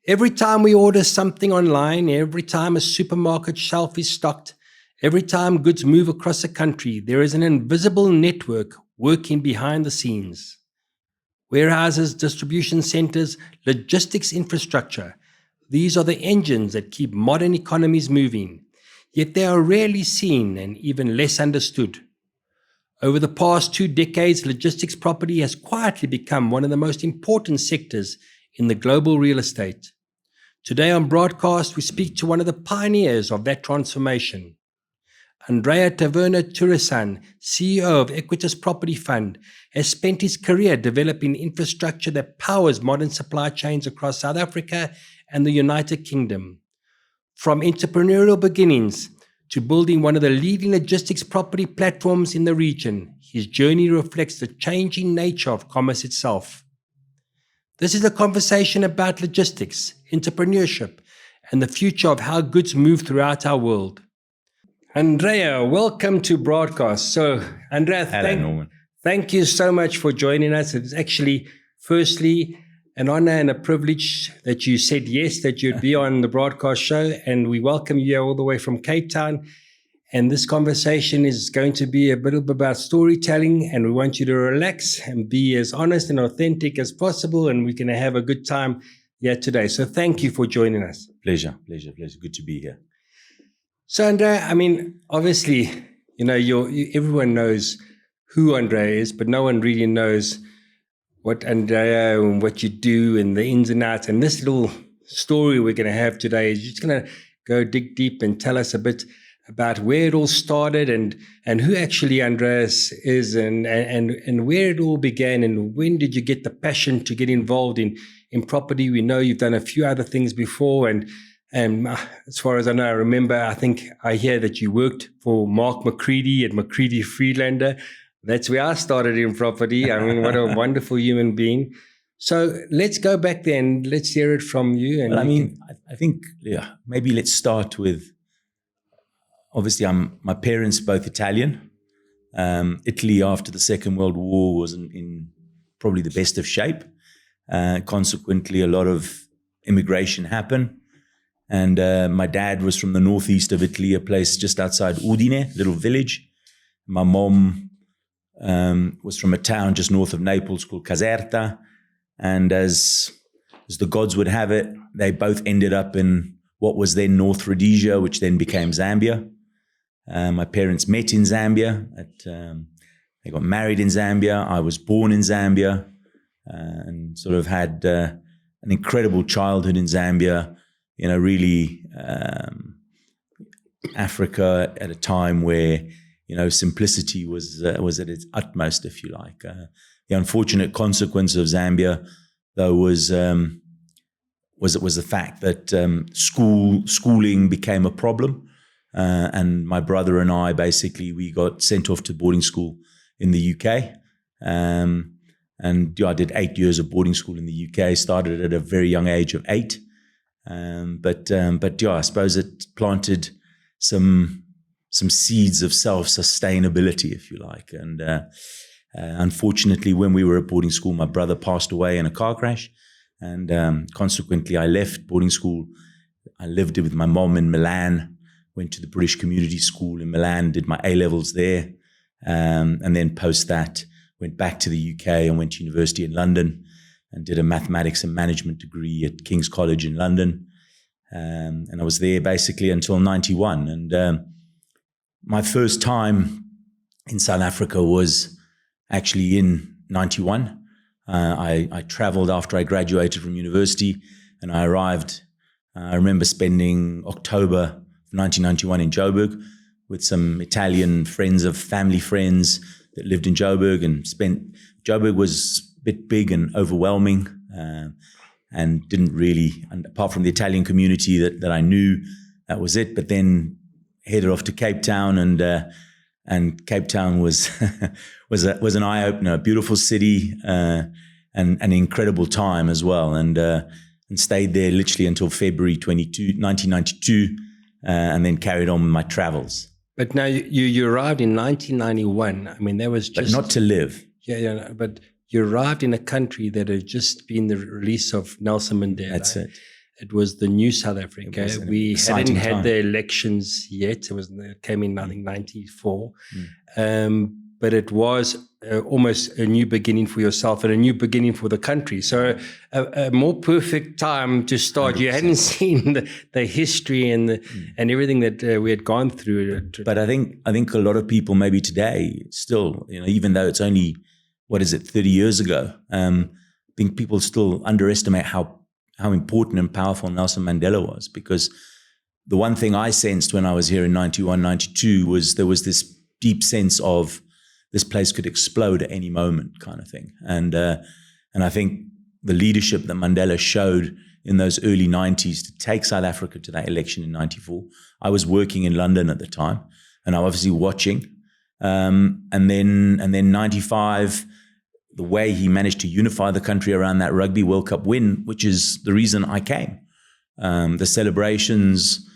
Every time we order something online, every time a supermarket shelf is stocked, every time goods move across the country, there is an invisible network working behind the scenes. Warehouses, distribution centers, logistics infrastructure. These are the engines that keep modern economies moving, yet they are rarely seen and even less understood. Over the past 2 decades, logistics property has quietly become one of the most important sectors in the global real estate. Today on Braadcast, we speak to one of the pioneers of that transformation. Andrea Taverna-Turisan, CEO of Equites Property Fund, has spent his career developing infrastructure that powers modern supply chains across South Africa and the United Kingdom. From entrepreneurial beginnings to building one of the leading logistics property platforms in the region, his journey reflects the changing nature of commerce itself. This is a conversation about logistics, entrepreneurship, and the future of how goods move throughout our world. Andrea, welcome to Braadcast. So, Andrea, thank you so much for joining us. It's actually, firstly, an honor and a privilege that you said yes, that you'd be on the Braadcast show, and we welcome you all the way from Cape Town. And this conversation is going to be a little bit about storytelling, and we want you to relax and be as honest and authentic as possible, and we're going to have a good time here today. So thank you for joining us. Pleasure. Good to be here. So, Andrea, I mean, obviously, everyone knows who Andrea is, but no one really knows what Andrea and what you do and the ins and outs. And this little story we're going to have today is just going to go dig deep and tell us a bit about where it all started and who actually Andreas is and where it all began and when did you get the passion to get involved in property. We know you've done a few other things before and as far as I know, I hear that you worked for Mark McCready at McCready Freelander. That's where I started in property. I mean, what a wonderful human being. So let's go back there and let's hear it from you. And I think maybe let's start with, obviously my parents both Italian. Italy after the Second World War was in probably the best of shape. Consequently, a lot of immigration happened. And my dad was from the northeast of Italy, a place just outside Udine, little village. My mom was from a town just north of Naples called Caserta. And as the gods would have it, they both ended up in what was then North Rhodesia, which then became Zambia. My parents met in Zambia. They got married in Zambia. I was born in Zambia and sort of had an incredible childhood in Zambia. Really Africa at a time where, simplicity was at its utmost, if you like. The unfortunate consequence of Zambia, though, was the fact that schooling became a problem. And my brother and I, basically, we got sent off to boarding school in the UK. And I did 8 years of boarding school in the UK, started at a very young age of 8. But I suppose it planted some seeds of self-sustainability, if you like. And unfortunately, when we were at boarding school, my brother passed away in a car crash. And consequently, I left boarding school. I lived with my mom in Milan, went to the British Community School in Milan, did my A-levels there. And then post that, went back to the UK and went to university in London. And did a mathematics and management degree at King's College in London. And I was there basically until 91. And my first time in South Africa was actually in 91. I traveled after I graduated from university and I arrived. I remember spending October of 1991 in Joburg with some Italian friends of family friends that lived in Joburg Joburg was bit big and overwhelming and didn't really, and apart from the Italian community that I knew, that was it. But then headed off to Cape Town and Cape Town was was an eye-opener, a beautiful city and an incredible time as well. And stayed there literally until February 1992 and then carried on with my travels. But now you arrived in 1991. I mean, that was just... But not to live. Yeah, but you arrived in a country that had just been the release of Nelson Mandela. That's it. It was the new South Africa. We hadn't had time. the elections yet. It came in, I think, 94. But it was almost a new beginning for yourself and a new beginning for the country. So a more perfect time to start. 100%. You hadn't seen the history and everything that we had gone through. But I think a lot of people maybe today still, even though it's only, 30 years ago, I think people still underestimate how important and powerful Nelson Mandela was, because the one thing I sensed when I was here in 91, 92 was there was this deep sense of this place could explode at any moment kind of thing. And I think the leadership that Mandela showed in those early 90s to take South Africa to that election in 94. I was working in London at the time, and I was obviously watching. And then 95, the way he managed to unify the country around that Rugby World Cup win, which is the reason I came. The celebrations,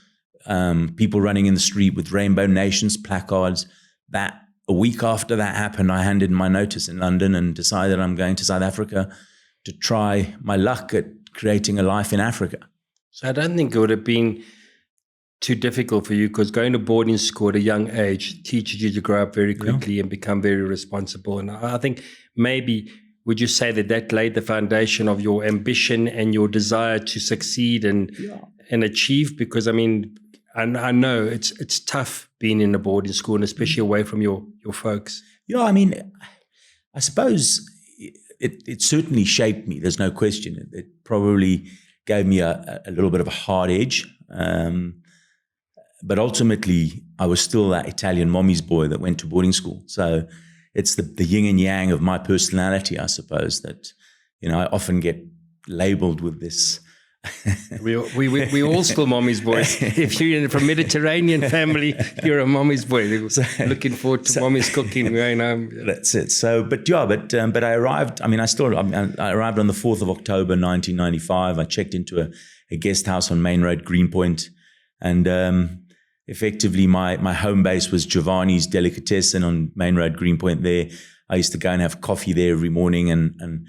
people running in the street with Rainbow Nations placards. That a week after that happened, I handed in my notice in London and decided I'm going to South Africa to try my luck at creating a life in Africa. So I don't think it would have been too difficult for you, because going to boarding school at a young age teaches you to grow up very quickly and become very responsible. And I think maybe, would you say that laid the foundation of your ambition and your desire to succeed and achieve? Because I mean, I know it's tough being in a boarding school, and especially away from your folks. Yeah, I mean, I suppose it certainly shaped me. There's no question. It probably gave me a little bit of a hard edge. But ultimately, I was still that Italian mommy's boy that went to boarding school. So it's the yin and yang of my personality, I suppose, that, I often get labeled with this. We all still mommy's boys. If you're from a Mediterranean family, you're a mommy's boy. Looking forward to mommy's cooking. That's it. So, but I arrived. I mean, I arrived on the 4th of October, 1995. I checked into a guest house on Main Road, Greenpoint, and effectively my home base was Giovanni's Delicatessen on Main Road, Greenpoint. There, I used to go and have coffee there every morning, and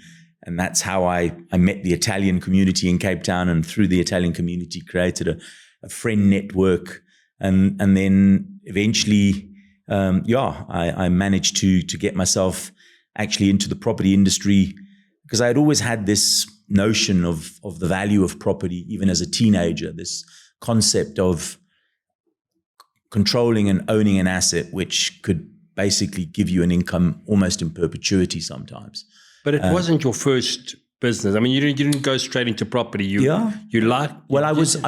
that's how I met the Italian community in Cape Town, and through the Italian community created a friend network. And then eventually, I managed to get myself actually into the property industry, because I had always had this notion of the value of property, even as a teenager, this concept of controlling and owning an asset, which could basically give you an income almost in perpetuity sometimes. But it wasn't your first business. I mean, you didn't go straight into property. I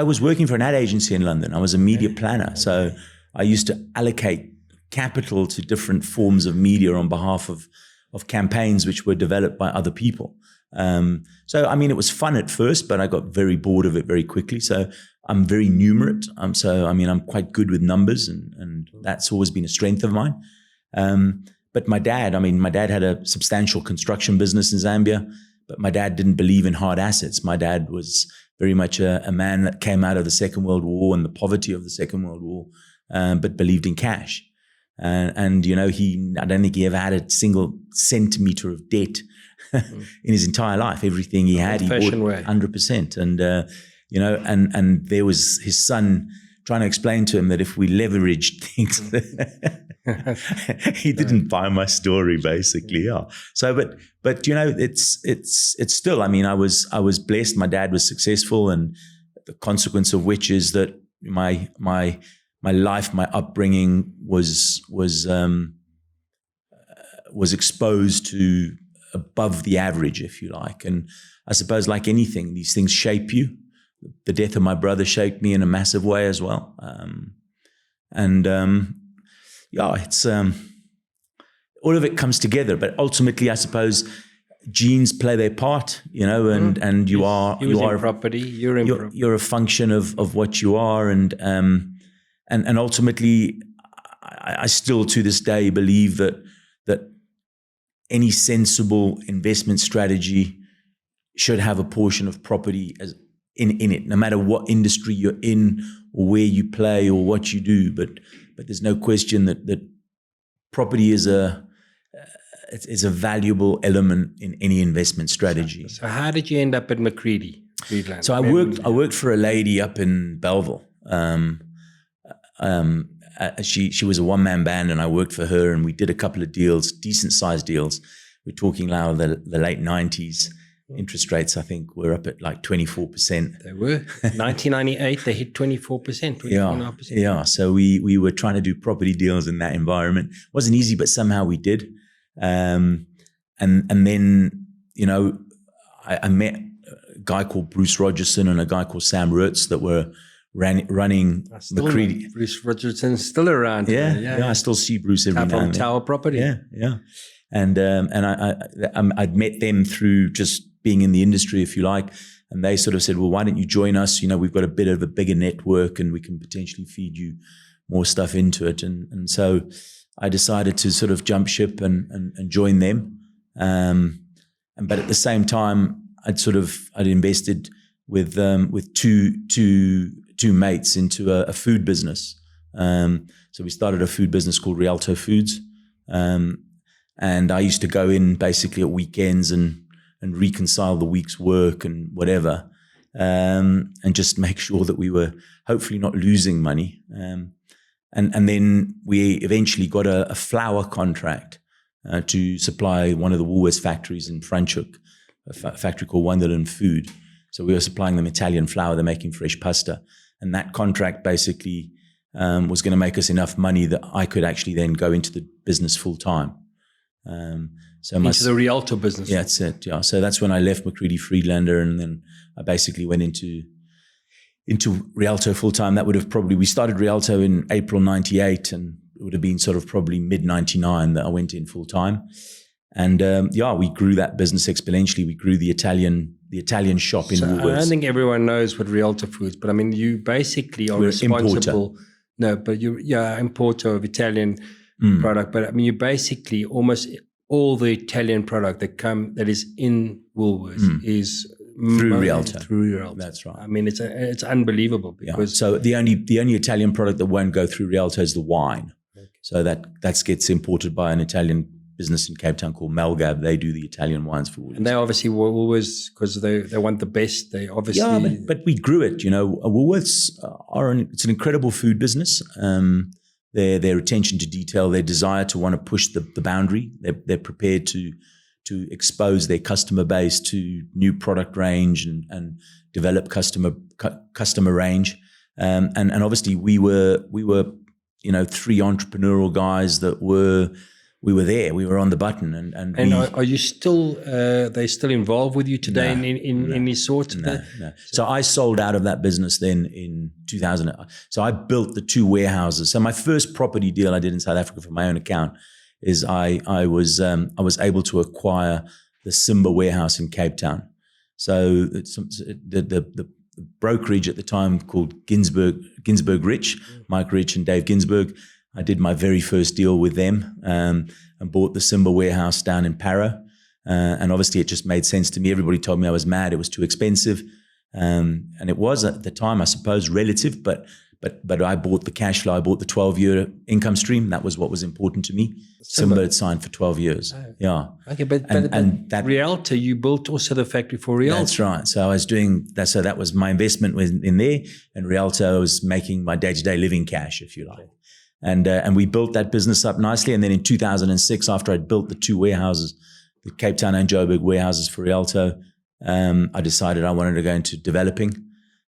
was working for an ad agency in London. I was a media planner. So I used to allocate capital to different forms of media on behalf of campaigns which were developed by other people. So, I mean, it was fun at first, but I got very bored of it very quickly. So I'm very numerate. I'm quite good with numbers, and that's always been a strength of mine. But my dad had a substantial construction business in Zambia, but my dad didn't believe in hard assets. My dad was very much a man that came out of the Second World War and the poverty of the Second World War, but believed in cash. I don't think he ever had a single centimeter of debt in his entire life. Everything he had, he bought 100%. And there was his son trying to explain to him that if we leveraged things, he didn't buy my story, basically. Yeah. So, but it's still. I mean, I was blessed. My dad was successful, and the consequence of which is that my life, my upbringing was exposed to above the average, if you like. And I suppose, like anything, these things shape you. The death of my brother shaped me in a massive way as well. It's all of it comes together. But ultimately, I suppose genes play their part, and you are property. You're a function of what you are, and ultimately, I still to this day believe that any sensible investment strategy should have a portion of property as in it, no matter what industry you're in or where you play or what you do. But there's no question that property is a valuable element in any investment strategy. So how did you end up at Macready? Friedlander? So I worked for a lady up in Belleville. She was a one-man band, and I worked for her, and we did a couple of deals, decent-sized deals. We're talking now the late 90s. Interest rates, I think, were up at like 24%. They were. 1998, they hit 24%, 24.5%. Yeah. So we were trying to do property deals in that environment. It wasn't easy, but somehow we did. And then, I met a guy called Bruce Rogerson and a guy called Sam Rutz that were running McCready. Bruce Rogerson's still around. Yeah, I still see Bruce every now and then. Tower Property. Yeah. And I'd met them through just being in the industry, if you like, and they sort of said, well, why don't you join us? We've got a bit of a bigger network and we can potentially feed you more stuff into it. And so I decided to sort of jump ship and join them. But at the same time, I'd invested with two mates into a food business. So we started a food business called Rialto Foods. And I used to go in basically at weekends and reconcile the week's work and whatever, and just make sure that we were hopefully not losing money. And then we eventually got a flour contract to supply one of the Woolworths factories in Franschhoek, a factory called Wonderland Food. So we were supplying them Italian flour. They're making fresh pasta. And that contract basically was going to make us enough money that I could actually then go into the business full time. Into the Rialto business. Yeah, that's it. Yeah. So that's when I left McCready Friedlander, and then I basically went into Rialto full time. That would have we started Rialto in April 98, and it would have been sort of probably mid 99 that I went in full time. And we grew that business exponentially. We grew the Italian shop in Woolworths. I don't think everyone knows what Rialto Foods, but I mean, you basically are responsible. Importer. No, but importer of Italian product. But I mean, you basically almost all the Italian product that is in Woolworths is through Rialto. Through Rialto. That's right. I mean, it's unbelievable because so the only Italian product that won't go through Rialto is the wine. Okay. So that gets imported by an Italian business in Cape Town called Malgab. They do the Italian wines for Woolworths. And they obviously Woolworths, because they want the best. They obviously but we grew it. Woolworths it's an incredible food business. Their attention to detail, their desire to want to push the boundary. They're prepared to expose their customer base to new product range and develop customer range. And obviously we were three entrepreneurial guys that we were there. We were on the button, and are you still? They still involved with you today in any sort of that? No. So I sold out of that business then in 2000. So I built the two warehouses. So my first property deal I did in South Africa for my own account is I was able to acquire the Simba warehouse in Cape Town. So the brokerage at the time called Ginsberg Rich, Mike Rich and Dave Ginsberg. I did my very first deal with them and bought the Simba warehouse down in Parow. And obviously it just made sense to me. Everybody told me I was mad. It was too expensive. And it was at the time, I suppose, relative, but I bought the cash flow. I bought the 12-year income stream. That was what was important to me. Simba had signed for 12 years. Oh. Yeah. Okay, but that Rialto, you built also the factory for Rialto. That's right. So I was doing that. So that was my investment in there. And Rialto was making my day-to-day living cash, if you like. And we built that business up nicely. And then in 2006, after I'd built the two warehouses, the Cape Town and Joburg warehouses for Rialto, I decided I wanted to go into developing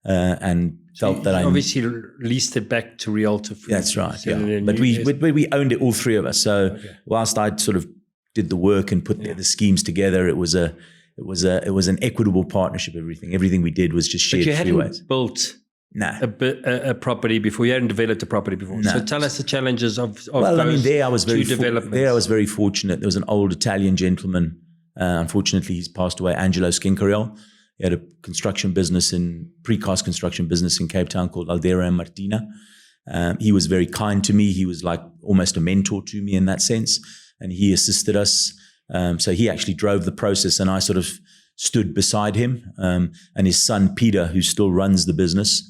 and felt that I obviously leased it back to Rialto Foods. That's right. Yeah. But we owned it, all three of us. So whilst I sort of did the work and put the schemes together, it was an equitable partnership. Everything we did was just shared three ways. Built. No. A property before. You hadn't developed a property before. No. So tell us the challenges of there I was very developments. There I was very fortunate. There was an old Italian gentleman. Unfortunately, he's passed away, Angelo Schincariel. He had a construction business precast construction business in Cape Town called Aldera and Martina. He was very kind to me. He was like almost a mentor to me in that sense. And he assisted us. So he actually drove the process and I sort of stood beside him. And his son, Peter, who still runs the business,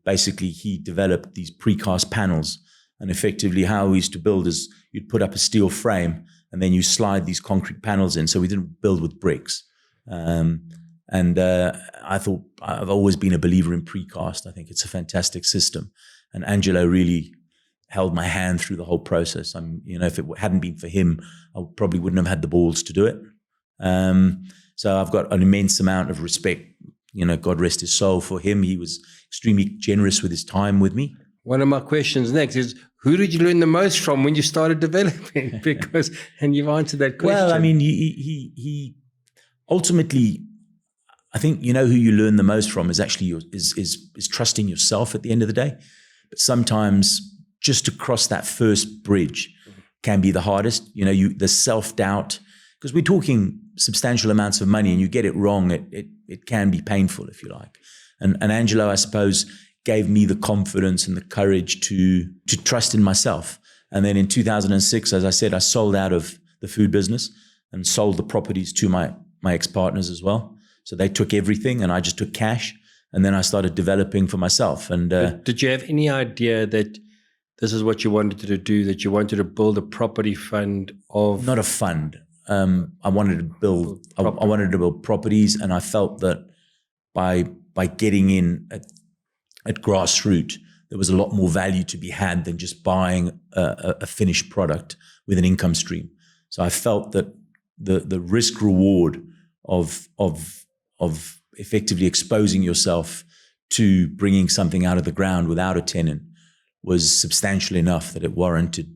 basically he developed these precast panels. And effectively how we used to build is you'd put up a steel frame and then you slide these concrete panels in. So we didn't build with bricks. And And I thought, I've always been a believer in precast. I think it's a fantastic system. And Angelo really held my hand through the whole process. If it hadn't been for him, I probably wouldn't have had the balls to do it. So I've got an immense amount of respect, God rest his soul, for him. He was extremely generous with his time with me. One of my questions next is, who did you learn the most from when you started developing? And you've answered that question. Well, I mean, he ultimately, I think, who you learn the most from is actually is trusting yourself at the end of the day. But sometimes just to cross that first bridge can be the hardest. The self-doubt, because we're talking substantial amounts of money, and you get it wrong, it can be painful, if you like. And Angelo, I suppose, gave me the confidence and the courage to trust in myself. And then in 2006, as I said, I sold out of the food business and sold the properties to my ex-partners as well. So they took everything and I just took cash. And then I started developing for myself. And did you have any idea that this is what you wanted to do, that you wanted to build a property fund of? Not a fund. I wanted to build I wanted to build properties, and I felt that by getting in at grassroots, there was a lot more value to be had than just buying a finished product with an income stream. So I felt that the risk reward of effectively exposing yourself to bringing something out of the ground without a tenant was substantial enough that it warranted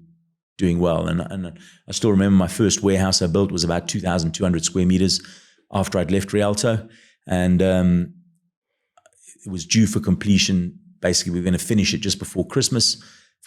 doing well. And I still remember my first warehouse I built was about 2,200 square meters after I'd left Rialto, and it was due for completion. Basically, we were going to finish it just before Christmas.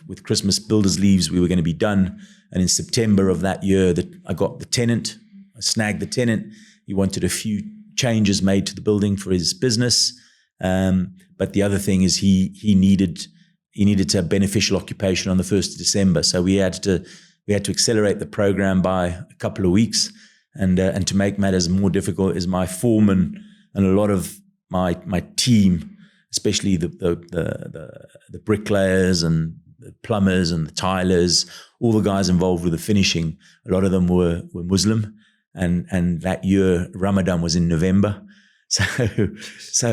With Christmas builders' leaves, we were going to be done. And in September of that year, I got the tenant. I snagged the tenant. He wanted a few changes made to the building for his business. But the other thing is he needed to have beneficial occupation on the 1st of December. So we had to accelerate the program by a couple of weeks. And to make matters more difficult is my foreman and a lot of my team, especially the bricklayers and the plumbers and the tilers, all the guys involved with the finishing, a lot of them were Muslim. And that year, Ramadan was in November. So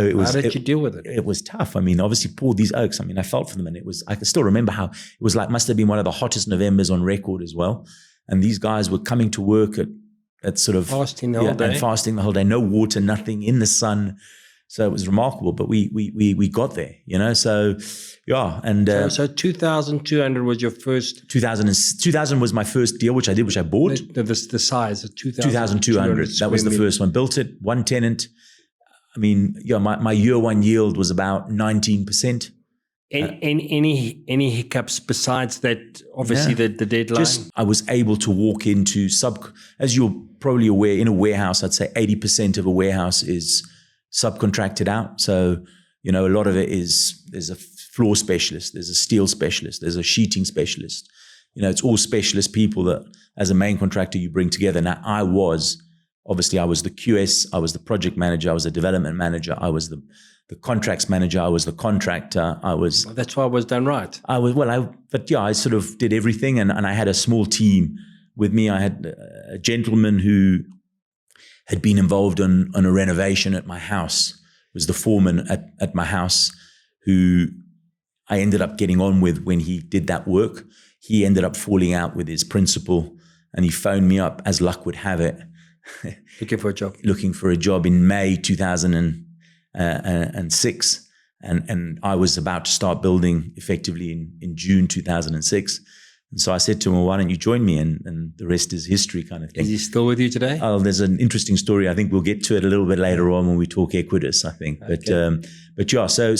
it was. How did you deal with it? It was tough. I mean, obviously poured these oaks. I mean, I felt for them, and I can still remember how it was like, must have been one of the hottest Novembers on record as well. And these guys were coming to work at sort of fasting the whole day. And fasting the whole day, no water, nothing, in the sun. So it was remarkable, but we got there, so yeah. And so 2,200 was your first? 2000 was my first deal, which I bought. The size of 2,200. That was the first one. Built it, one tenant. I mean, yeah, my year one yield was about 19%. Any hiccups besides that? Obviously, the deadline. I was able to walk into as you're probably aware, in a warehouse, I'd say 80% of a warehouse is subcontracted out. So, a lot of it there's a floor specialist, there's a steel specialist, there's a sheeting specialist. It's all specialist people that as a main contractor you bring together. Now, I was the QS, I was the project manager, I was the development manager, I was the contracts manager, I was the contractor, That's why it was done right. I sort of did everything, and I had a small team with me. I had a gentleman who had been involved on a renovation at my house, was the foreman at my house, who I ended up getting on with when he did that work. He ended up falling out with his principal, and he phoned me up, as luck would have it. Looking for a job in May 2006. And I was about to start building effectively in June 2006. And so I said to him, well, why don't you join me? And the rest is history, kind of thing. Is he still with you today? Oh, there's an interesting story. I think we'll get to it a little bit later on when we talk Equites, I think. Okay. But yeah, so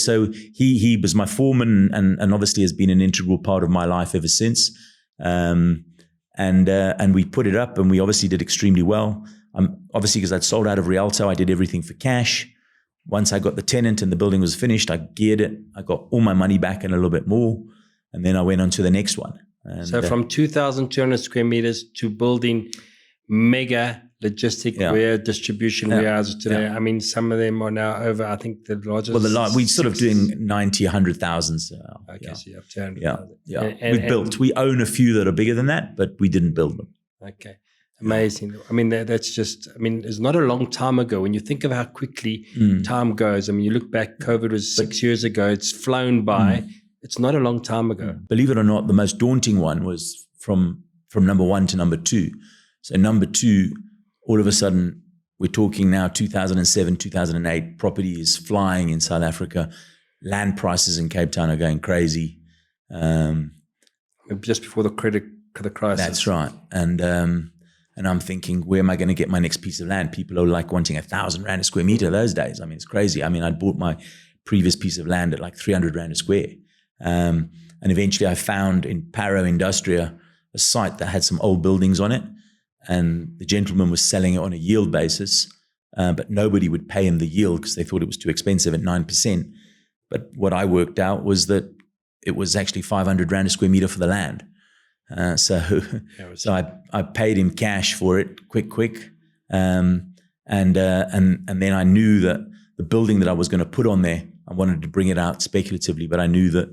he was my foreman and obviously has been an integral part of my life ever since. And we put it up, and we obviously did extremely well. Obviously, because I'd sold out of Rialto, I did everything for cash. Once I got the tenant and the building was finished, I geared it. I got all my money back and a little bit more. And then I went on to the next one. And so from 2,200 square meters to building mega logistic distribution warehouses today. Yeah. I mean, some of them are now over, I think the largest. Well, we're sort of doing 90, 100,000. So, okay, so you have 200,000. Yeah. We own a few that are bigger than that, but we didn't build them. Okay. Amazing. I mean, that's just, I mean, it's not a long time ago. When you think of how quickly time goes, I mean, you look back, COVID was 6 years ago, it's flown by. It's not a long time ago. Believe it or not, the most daunting one was from number 1 to number 2. So number 2, all of a sudden, we're talking now 2007, 2008, property is flying in South Africa. Land prices in Cape Town are going crazy. Just before the crisis. That's right. And I'm thinking, where am I going to get my next piece of land? People are like wanting 1,000 Rand a square meter those days. I mean, it's crazy. I mean, I'd bought my previous piece of land at like 300 Rand a square. And eventually I found in Paro Industria a site that had some old buildings on it. And the gentleman was selling it on a yield basis, but nobody would pay him the yield because they thought it was too expensive at 9%. But what I worked out was that it was actually 500 Rand a square meter for the land. So I paid him cash for it, quick. And then I knew that the building that I was going to put on there, I wanted to bring it out speculatively, but I knew that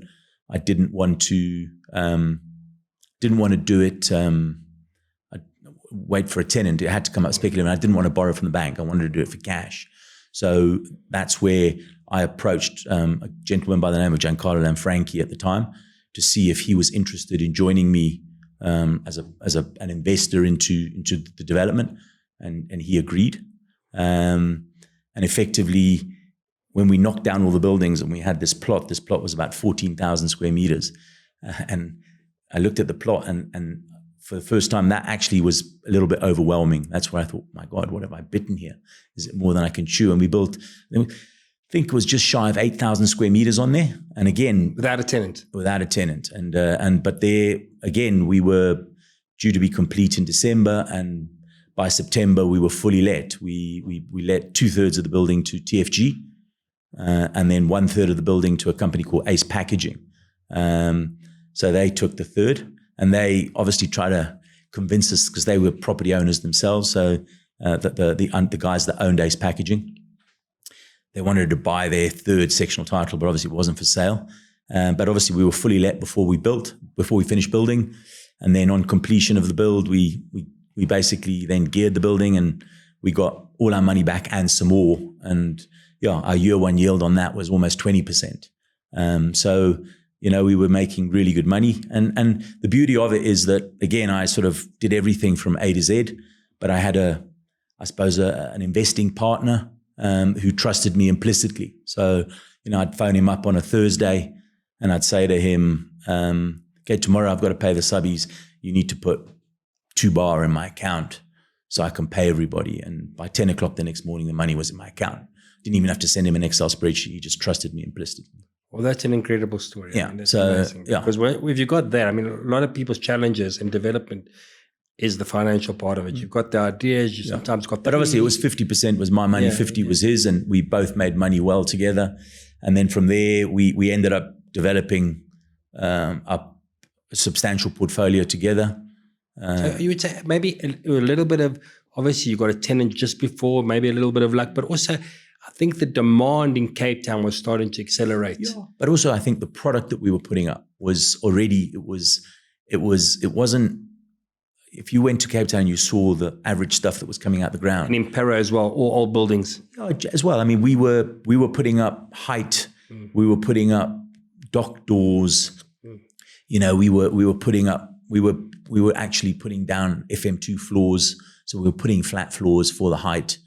I didn't want to do it. I'd wait for a tenant. It had to come out speculative. I didn't want to borrow from the bank. I wanted to do it for cash. So that's where I approached a gentleman by the name of Giancarlo Lanfranchi at the time to see if he was interested in joining me as an investor into the development, and he agreed. And effectively, when we knocked down all the buildings and we had this plot was about 14,000 square meters, and I looked at the plot, and for the first time, that actually was a little bit overwhelming. That's where I thought, my God, what have I bitten here? Is it more than I can chew? And we built, I think it was just shy of 8,000 square meters on there. And again, without a tenant. But there again, we were due to be complete in December, and by September we were fully let. We let 2/3 of the building to TFG, and then 1/3 of the building to a company called Ace Packaging. So they took the third, and they obviously try to convince us, because they were property owners themselves. So the guys that owned Ace Packaging, they wanted to buy their third sectional title, but obviously it wasn't for sale. But obviously we were fully let before we finished building. And then on completion of the build, we basically then geared the building, and we got all our money back and some more. And yeah, our year one yield on that was almost 20%. So, we were making really good money. And the beauty of it is that, again, I sort of did everything from A to Z, but I had an investing partner who trusted me implicitly. So, I'd phone him up on a Thursday and I'd say to him, okay, tomorrow I've got to pay the subbies. You need to put 2 bar in my account so I can pay everybody. And by 10 o'clock the next morning, the money was in my account. Didn't even have to send him an Excel spreadsheet. He just trusted me implicitly. Well, that's an incredible story. Yeah. I mean, that's amazing. Yeah. Because if you got that, I mean, a lot of people's challenges in development is the financial part of it. You've got the ideas, you sometimes got the... But obviously it was 50% was my money, 50 was his, and we both made money well together. And then from there, we ended up developing a substantial portfolio together. So you would say maybe a little bit of, obviously you got a tenant just before, maybe a little bit of luck, but also I think the demand in Cape Town was starting to accelerate. Yeah. But also I think the product that we were putting up was already, it wasn't, if you went to Cape Town, you saw the average stuff that was coming out the ground. And in Paro as well, or old buildings. As well. I mean, we were putting up height. We were putting up dock doors. We were actually putting down FM2 floors. So we were putting flat floors for the height.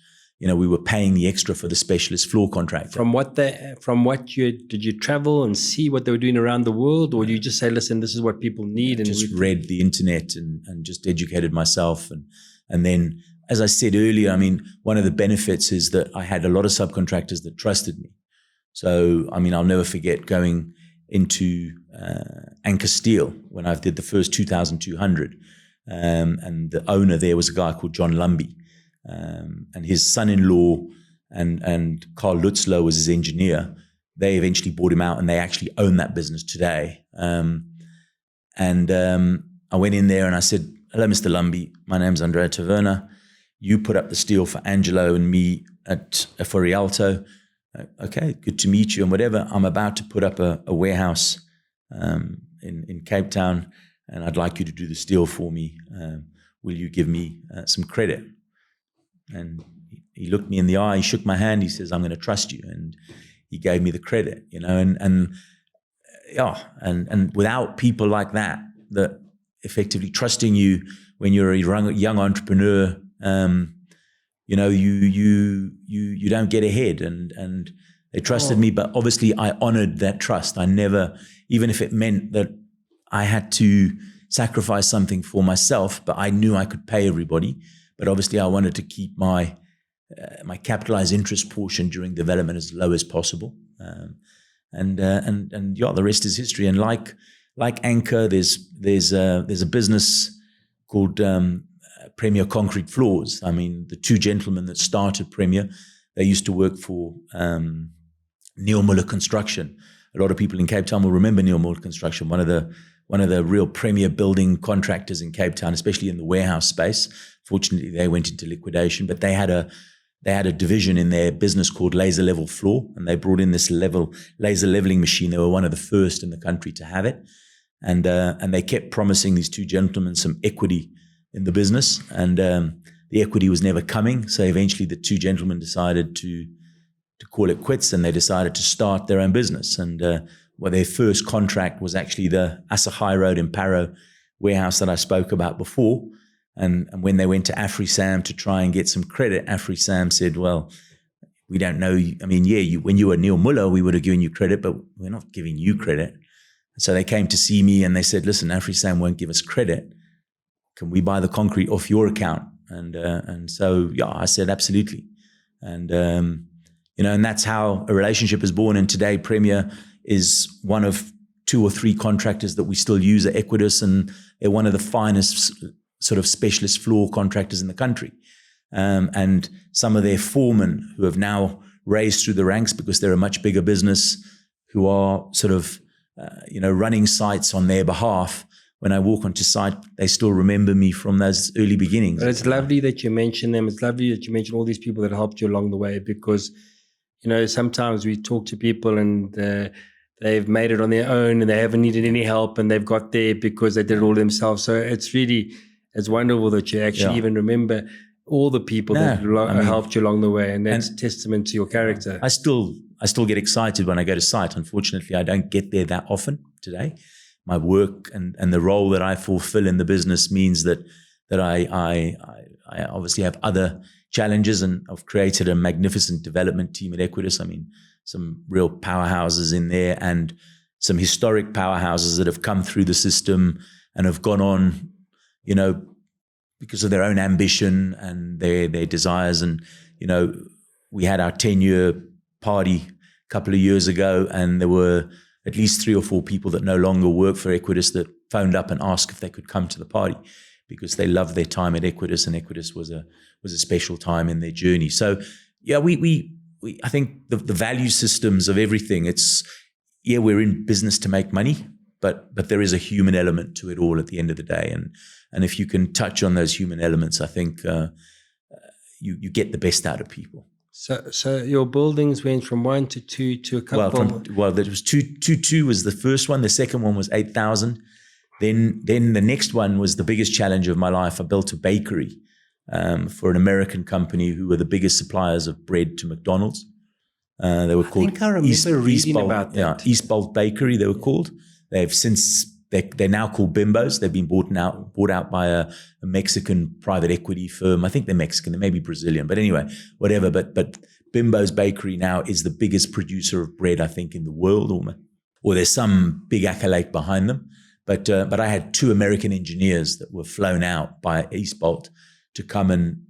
We were paying the extra for the specialist floor contractor. Did you travel and see what they were doing around the world, or do you just say, listen, this is what people need? And just read the internet and just educated myself. And then, as I said earlier, I mean, one of the benefits is that I had a lot of subcontractors that trusted me. So, I mean, I'll never forget going into Anchor Steel when I did the first 2,200. And the owner there was a guy called John Lumby. And his son-in-law and Carl Lutzlow was his engineer. They eventually bought him out, and they actually own that business today. I went in there and I said, hello, Mr. Lumby. My name's Andrea Taverna. You put up the steel for Angelo and me for Rialto. Okay, good to meet you and whatever. I'm about to put up a warehouse in Cape Town, and I'd like you to do the steel for me. will you give me some credit? And he looked me in the eye, he shook my hand, he says, I'm going to trust you. And he gave me the credit, and without people like that effectively trusting you when you're a young entrepreneur, you don't get ahead, and they trusted me, but obviously I honored that trust. I never, even if it meant that I had to sacrifice something for myself, but I knew I could pay everybody. But obviously I wanted to keep my capitalized interest portion during development as low as possible. The rest is history. And like Anchor, there's a business called Premier Concrete Floors. I mean, the two gentlemen that started Premier, they used to work for Neil Muller Construction. A lot of people in Cape Town will remember Neil Muller Construction, one of the real premier building contractors in Cape Town, especially in the warehouse space. Fortunately, they went into liquidation, but they had a division in their business called Laser Level Floor, and they brought in this laser leveling machine. They were one of the first in the country to have it, and they kept promising these two gentlemen some equity in the business, and the equity was never coming. So eventually, the two gentlemen decided to call it quits, and they decided to start their own business. And their first contract was actually the Asahai Road in Paro warehouse that I spoke about before. And when they went to AfriSam to try and get some credit, AfriSam said, well, we don't know. I mean, when you were Neil Muller, we would have given you credit, but we're not giving you credit. So they came to see me and they said, listen, AfriSam won't give us credit. Can we buy the concrete off your account? And so, I said, absolutely. And, and that's how a relationship is born. And today Premier is one of 2 or 3 contractors that we still use at Equites, and they're one of the finest sort of specialist floor contractors in the country. And some of their foremen who have now raised through the ranks because they're a much bigger business, who are sort of, running sites on their behalf. When I walk onto site, they still remember me from those early beginnings. But it's lovely that you mention them. It's lovely that you mention all these people that helped you along the way, because, sometimes we talk to people and they've made it on their own and they haven't needed any help, and they've got there because they did it all themselves. So it's wonderful that you actually even remember all the people that helped you along the way, and that's testament to your character. I still get excited when I go to site. Unfortunately, I don't get there that often today. My work and the role that I fulfill in the business means that I obviously have other challenges, and I've created a magnificent development team at Equites. I mean, some real powerhouses in there, and some historic powerhouses that have come through the system and have gone on, because of their own ambition and their desires. And, we had our 10-year party a couple of years ago, and there were at least 3 or 4 people that no longer work for Equites that phoned up and asked if they could come to the party, because they loved their time at Equites, and Equites was a special time in their journey. So, I think the value systems of everything, we're in business to make money, but there is a human element to it all at the end of the day. And if you can touch on those human elements, I think you get the best out of people. So your buildings went from 1 to 2 to a couple. There was 2 was the first one. The second one was 8,000. Then the next one was the biggest challenge of my life. I built a bakery for an American company who were the biggest suppliers of bread to McDonald's. They were called. I think I remember reading about that. Yeah, East Bolt Bakery. They were called. They're now called Bimbos. They've been bought out by a Mexican private equity firm. I think they're Mexican. They may be Brazilian, but anyway, whatever. But Bimbo's Bakery now is the biggest producer of bread, I think, in the world, or there's some big accolade behind them. But I had 2 American engineers that were flown out by East Bolt to come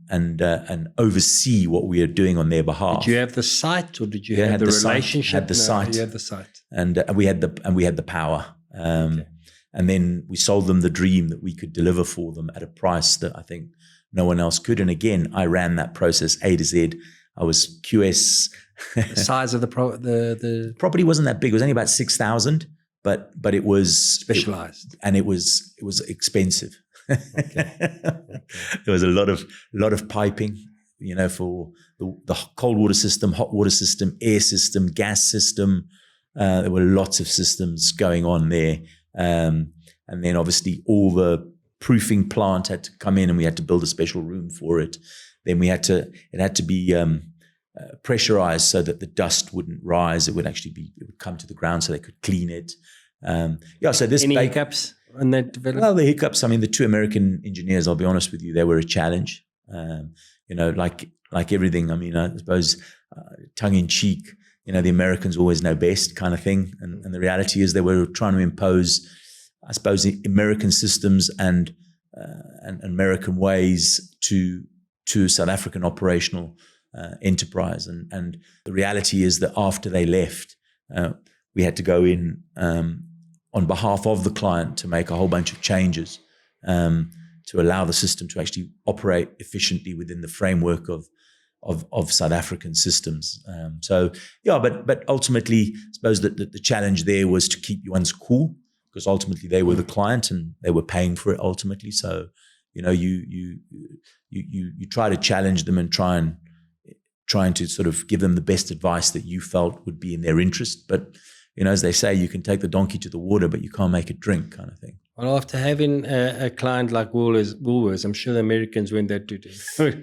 and oversee what we are doing on their behalf. Did you have the site, or did you have the relationship? Had the site. You had the site, and we had the power. Okay. And then we sold them the dream that we could deliver for them at a price that I think no one else could. And again, I ran that process A to Z. I was QS. The size of the property wasn't that big. It was only about 6,000, but it was specialized, and it was expensive. Okay. There was a lot of piping, for the cold water system, hot water system, air system, gas system. There were lots of systems going on there. And then obviously all the proofing plant had to come in, and we had to build a special room for it. Then it had to be pressurized so that the dust wouldn't rise. It would come to the ground so they could clean it. So this any hiccups on that development? Well, the hiccups. I mean, the two American engineers, I'll be honest with you, they were a challenge. Like everything. I mean, I suppose tongue in cheek. The Americans always know best, kind of thing. And the reality is they were trying to impose, I suppose, American systems and American ways to South African operational enterprise. And the reality is that after they left, we had to go in on behalf of the client to make a whole bunch of changes to allow the system to actually operate efficiently within the framework of South African systems. But ultimately, I suppose that the challenge there was to keep one's cool, because ultimately they were the client and they were paying for it ultimately. So, you try to challenge them and trying to sort of give them the best advice that you felt would be in their interest. But, as they say, you can take the donkey to the water, but you can't make it drink, kind of thing. Well, after having a client like Woolworths, I'm sure the Americans weren't that too.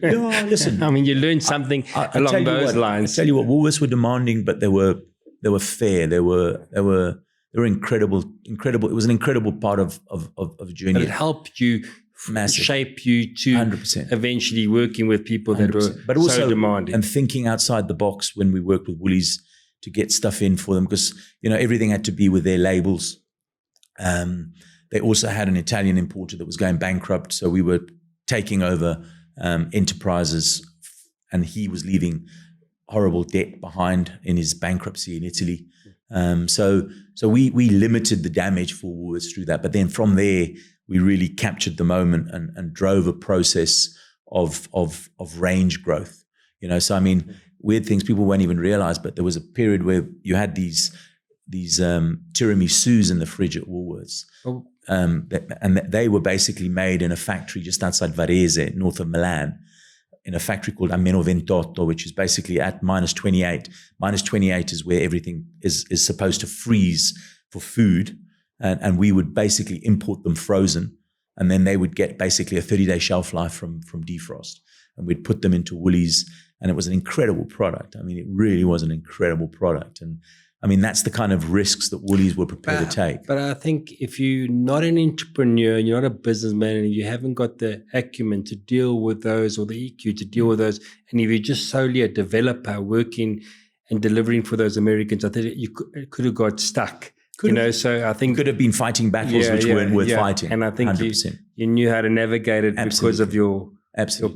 Yeah, listen. I mean, you learned something along those lines. I tell you what, Woolworths were demanding, but they were fair. They were incredible. It was an incredible part of a journey. But it helped you shape you to 100%. Eventually working with people that 100%. were so demanding. And thinking outside the box when we worked with Woolies to get stuff in for them, because, everything had to be with their labels. They also had an Italian importer that was going bankrupt. So we were taking over enterprises, and he was leaving horrible debt behind in his bankruptcy in Italy. So we limited the damage for Woolworths through that. But then from there, we really captured the moment and drove a process of range growth. So I mean, weird things people won't even realize, but there was a period where you had these tiramisus in the fridge at Woolworths. Oh. And they were basically made in a factory just outside Varese, north of Milan, in a factory called Ameno 28, which is basically at minus 28. Minus 28 is where everything is supposed to freeze for food. And we would basically import them frozen, and then they would get basically a 30-day shelf life from defrost. And we'd put them into Woolies, and it was an incredible product. I mean, it really was an incredible product. And I mean, that's the kind of risks that Woolies were prepared to take. But I think if you're not an entrepreneur, you're not a businessman, and you haven't got the acumen to deal with those, or the EQ to deal with those, and if you're just solely a developer working and delivering for those Americans, I think you could have got stuck. So I think could have been fighting battles which weren't worth fighting. And I think 100%. You knew how to navigate it because of your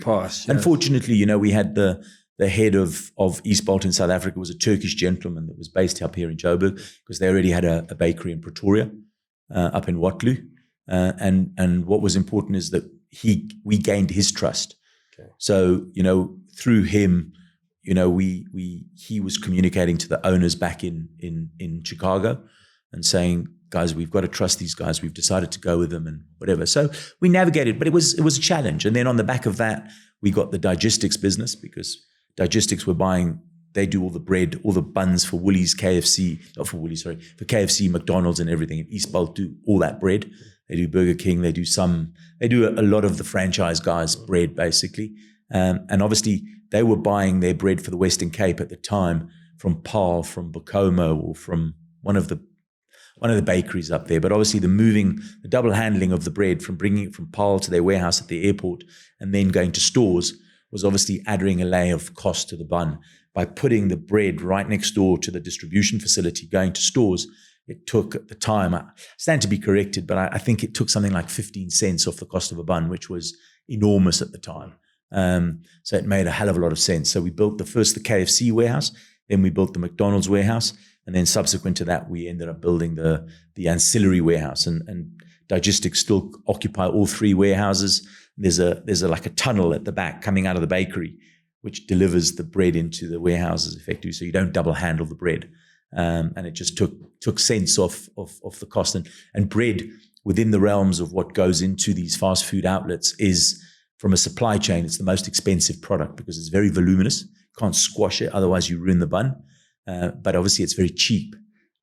past. Yeah. Unfortunately, we had the head of East Bolton, South Africa, was a Turkish gentleman that was based up here in Joburg, because they already had a bakery in Pretoria, up in Waterloo. And what was important is that we gained his trust. Okay. So, through him, he was communicating to the owners back in Chicago and saying, guys, we've got to trust these guys. We've decided to go with them and whatever. So we navigated, but it was a challenge. And then on the back of that, we got the Digistics business, because Digistics were buying, they do all the bread, all the buns for Woolies, KFC, not for Woolies, sorry, for KFC, McDonald's and everything. And Eastbolt do all that bread. They do Burger King. They do a lot of the franchise guys' bread, basically. And obviously they were buying their bread for the Western Cape at the time from Paarl, from Bokomo, or from one of the bakeries up there. But obviously the double handling of the bread, from bringing it from Paarl to their warehouse at the airport and then going to stores, was obviously adding a layer of cost to the bun. By putting the bread right next door to the distribution facility going to stores, it took, at the time, I stand to be corrected, but I think it took something like 15 cents off the cost of a bun, which was enormous at the time. So it made a hell of a lot of sense. So we built the KFC warehouse, then we built the McDonald's warehouse, and then subsequent to that, we ended up building the ancillary warehouse. And Digistics still occupy all three warehouses. There's like a tunnel at the back coming out of the bakery, which delivers the bread into the warehouses effectively, so you don't double handle the bread. And it just took sense off the cost. And bread, within the realms of what goes into these fast food outlets, is, from a supply chain, it's the most expensive product, because it's very voluminous. You can't squash it, otherwise you ruin the bun. But obviously it's very cheap.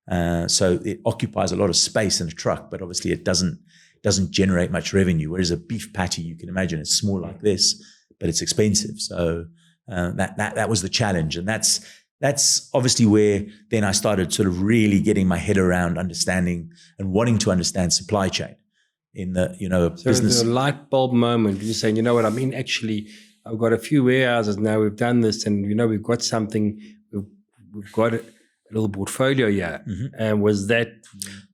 So it occupies a lot of space in a truck, but obviously it doesn't doesn't generate much revenue. Whereas a beef patty, you can imagine, it's small like this, but it's expensive. So that was the challenge, and that's obviously where then I started sort of really getting my head around understanding and wanting to understand supply chain in the business. So the light bulb moment, you're saying, you know what, I mean, actually, I've got a few warehouses now. We've done this, and we've got something. We've got a little portfolio here. And was that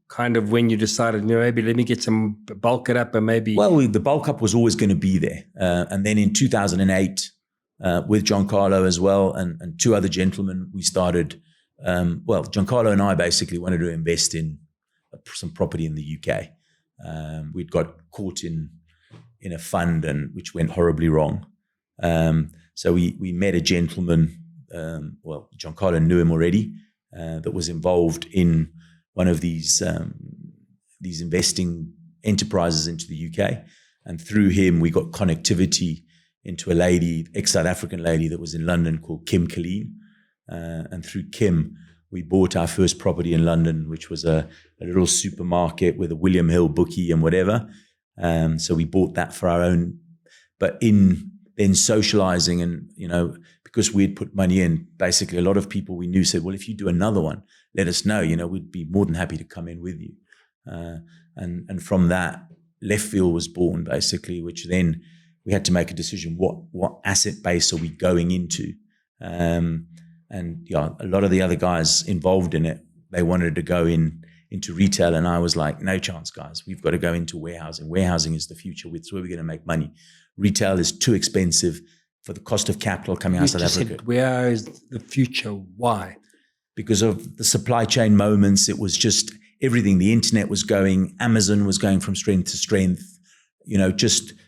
kind of when you decided, maybe let me get some bulk it up, and maybe? Well, the bulk up was always going to be there, and then in 2008, with Giancarlo as well, and two other gentlemen, we started. Giancarlo and I basically wanted to invest in some property in the UK. We'd got caught in a fund, and which went horribly wrong. So we met a gentleman. Giancarlo knew him already. That was involved in one of these investing enterprises into the UK, and through him we got connectivity into a lady, ex-South African lady that was in London called Kim Colleen, and through Kim we bought our first property in London, which was a little supermarket with a William Hill bookie and whatever. So we bought that for our own, but in then socializing and because we'd put money in, basically a lot of people we knew said, well, if you do another one, let us know, we'd be more than happy to come in with you. And from that, Left Field was born basically, which then we had to make a decision, what asset base are we going into? And a lot of the other guys involved in it, they wanted to go into retail, and I was like, no chance, guys. We've got to go into warehousing. Warehousing is the future. It's where we're going to make money. Retail is too expensive for the cost of capital coming out of South Africa. Where is the future? Why? Because of the supply chain moments. It was just everything. The internet was going. Amazon was going from strength to strength.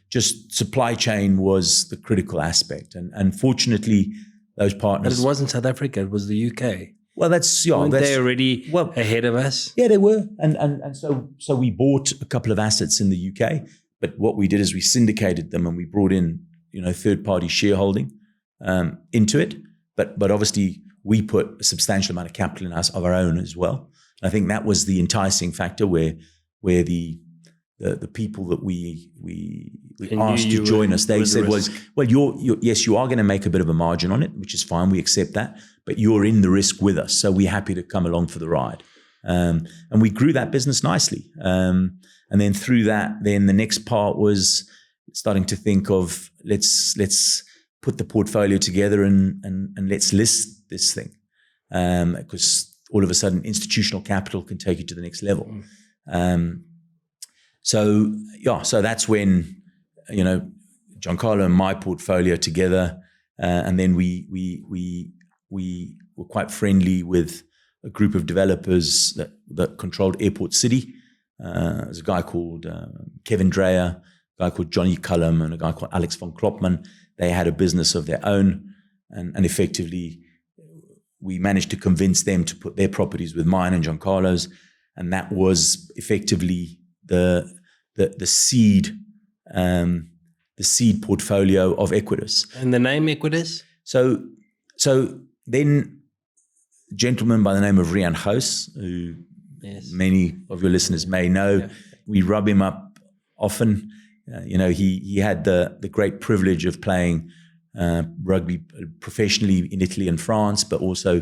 Just supply chain was the critical aspect. And unfortunately, those partners. But it wasn't South Africa. It was the UK. Well, weren't they already ahead of us? Yeah, they were. And so we bought a couple of assets in the UK. But what we did is we syndicated them, and we brought in third-party shareholding into it. But obviously we put a substantial amount of capital in us of our own as well. And I think that was the enticing factor where the people that we asked to join us, they said, well, yes, you are going to make a bit of a margin on it, which is fine. We accept that, but you're in the risk with us. So we're happy to come along for the ride. And we grew that business nicely. And then through that, then the next part was starting to think of let's put the portfolio together and let's list this thing, because all of a sudden institutional capital can take you to the next level. So that's when Giancarlo and my portfolio together, and then we were quite friendly with a group of developers that controlled Airport City. There's a guy called Kevin Dreyer, a guy called Johnny Cullum, and a guy called Alex von Klopman. They had a business of their own, and effectively we managed to convince them to put their properties with mine and Giancarlo's, and that was effectively the seed portfolio of Equites. And the name Equites? So then a gentleman by the name of Rian Gous, who many of your listeners may know, we rub him up often. He had the great privilege of playing rugby professionally in Italy and France, but also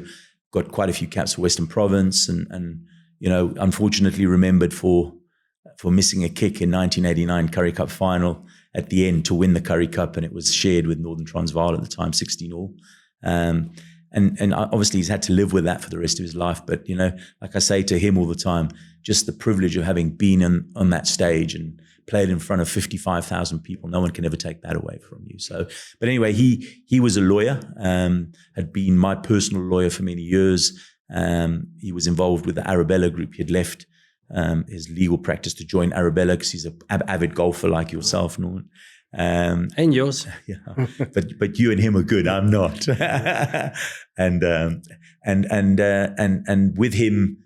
got quite a few caps for Western Province, and unfortunately remembered for missing a kick in 1989 Currie Cup final at the end to win the Currie Cup, and it was shared with Northern Transvaal at the time, 16-all. And obviously he's had to live with that for the rest of his life. But, like I say to him all the time, just the privilege of having been on that stage and played in front of 55,000 people, no one can ever take that away from you. So, but anyway, he was a lawyer, had been my personal lawyer for many years. He was involved with the Arabella Group. He had left his legal practice to join Arabella because he's an avid golfer like yourself, Norman. And yours. Yeah, but you and him are good. I'm not. And with him,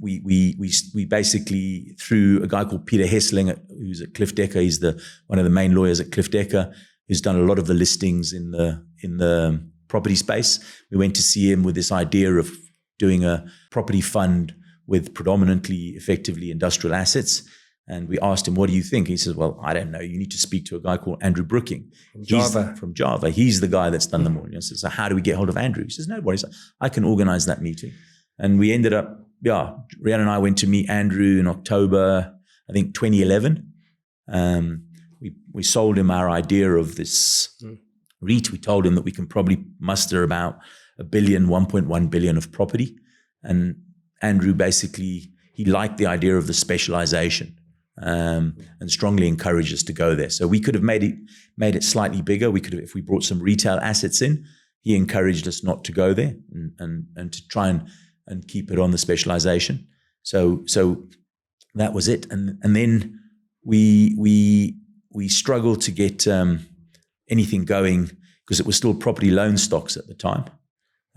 we basically, through a guy called Peter Hessling, who's at Cliff Decker. He's one of the main lawyers at Cliff Decker, who's done a lot of the listings in the property space. We went to see him with this idea of doing a property fund with predominantly, effectively industrial assets. And we asked him, what do you think? He says, well, I don't know. You need to speak to a guy called Andrew Brooking. From Java. He's the guy that's done them all. I said, so how do we get hold of Andrew? He says, no worries. I can organize that meeting. And we ended up, Rian and I went to meet Andrew in October, I think 2011. We sold him our idea of this REIT. We told him that we can probably muster about $1 billion, 1.1 billion of property. And Andrew basically, he liked the idea of the specialization. And strongly encouraged us to go there. So we could have made it slightly bigger. We could have, if we brought some retail assets in, he encouraged us not to go there and to try and keep it on the specialization. So that was it. And then we struggled to get anything going because it was still property loan stocks at the time.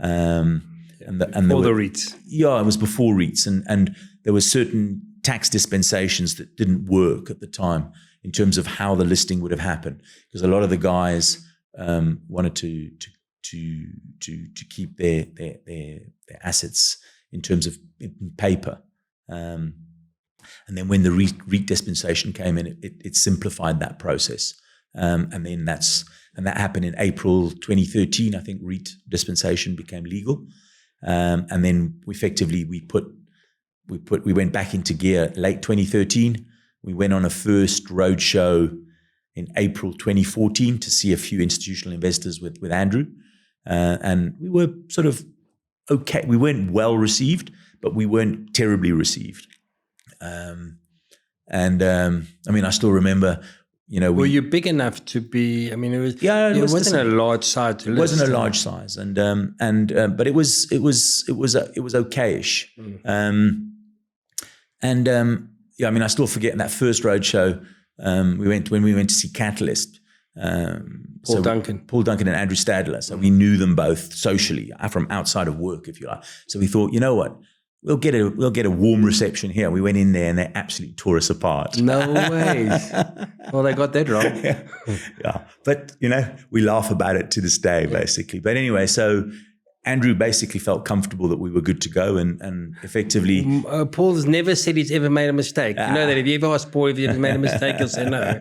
Before the REITs. Yeah, it was before REITs, and there were certain tax dispensations that didn't work at the time in terms of how the listing would have happened, because a lot of the guys wanted to keep their assets in terms of in paper, and then when the REIT dispensation came in, it simplified that process, and that happened in April 2013. I think REIT dispensation became legal, and then effectively we went back into gear late 2013. We went on a first roadshow in April 2014 to see a few institutional investors with Andrew. And we were sort of okay. We weren't well received, but we weren't terribly received. I mean, I still remember, were you big enough to be? I mean, it wasn't a large size to list. It wasn't a large size, but it was okayish. I mean, I still forget in that first roadshow, when we went to see Catalyst. Paul Duncan and Andrew Stadler. So we knew them both socially from outside of work, if you like. So we thought, you know what? We'll get a warm reception here. We went in there and they absolutely tore us apart. No way. Well, they got that wrong. Yeah. But, we laugh about it to this day, basically. But anyway, so Andrew basically felt comfortable that we were good to go and effectively... Paul's never said he's ever made a mistake. You know that if you ever ask Paul if he's ever made a mistake, he'll say no.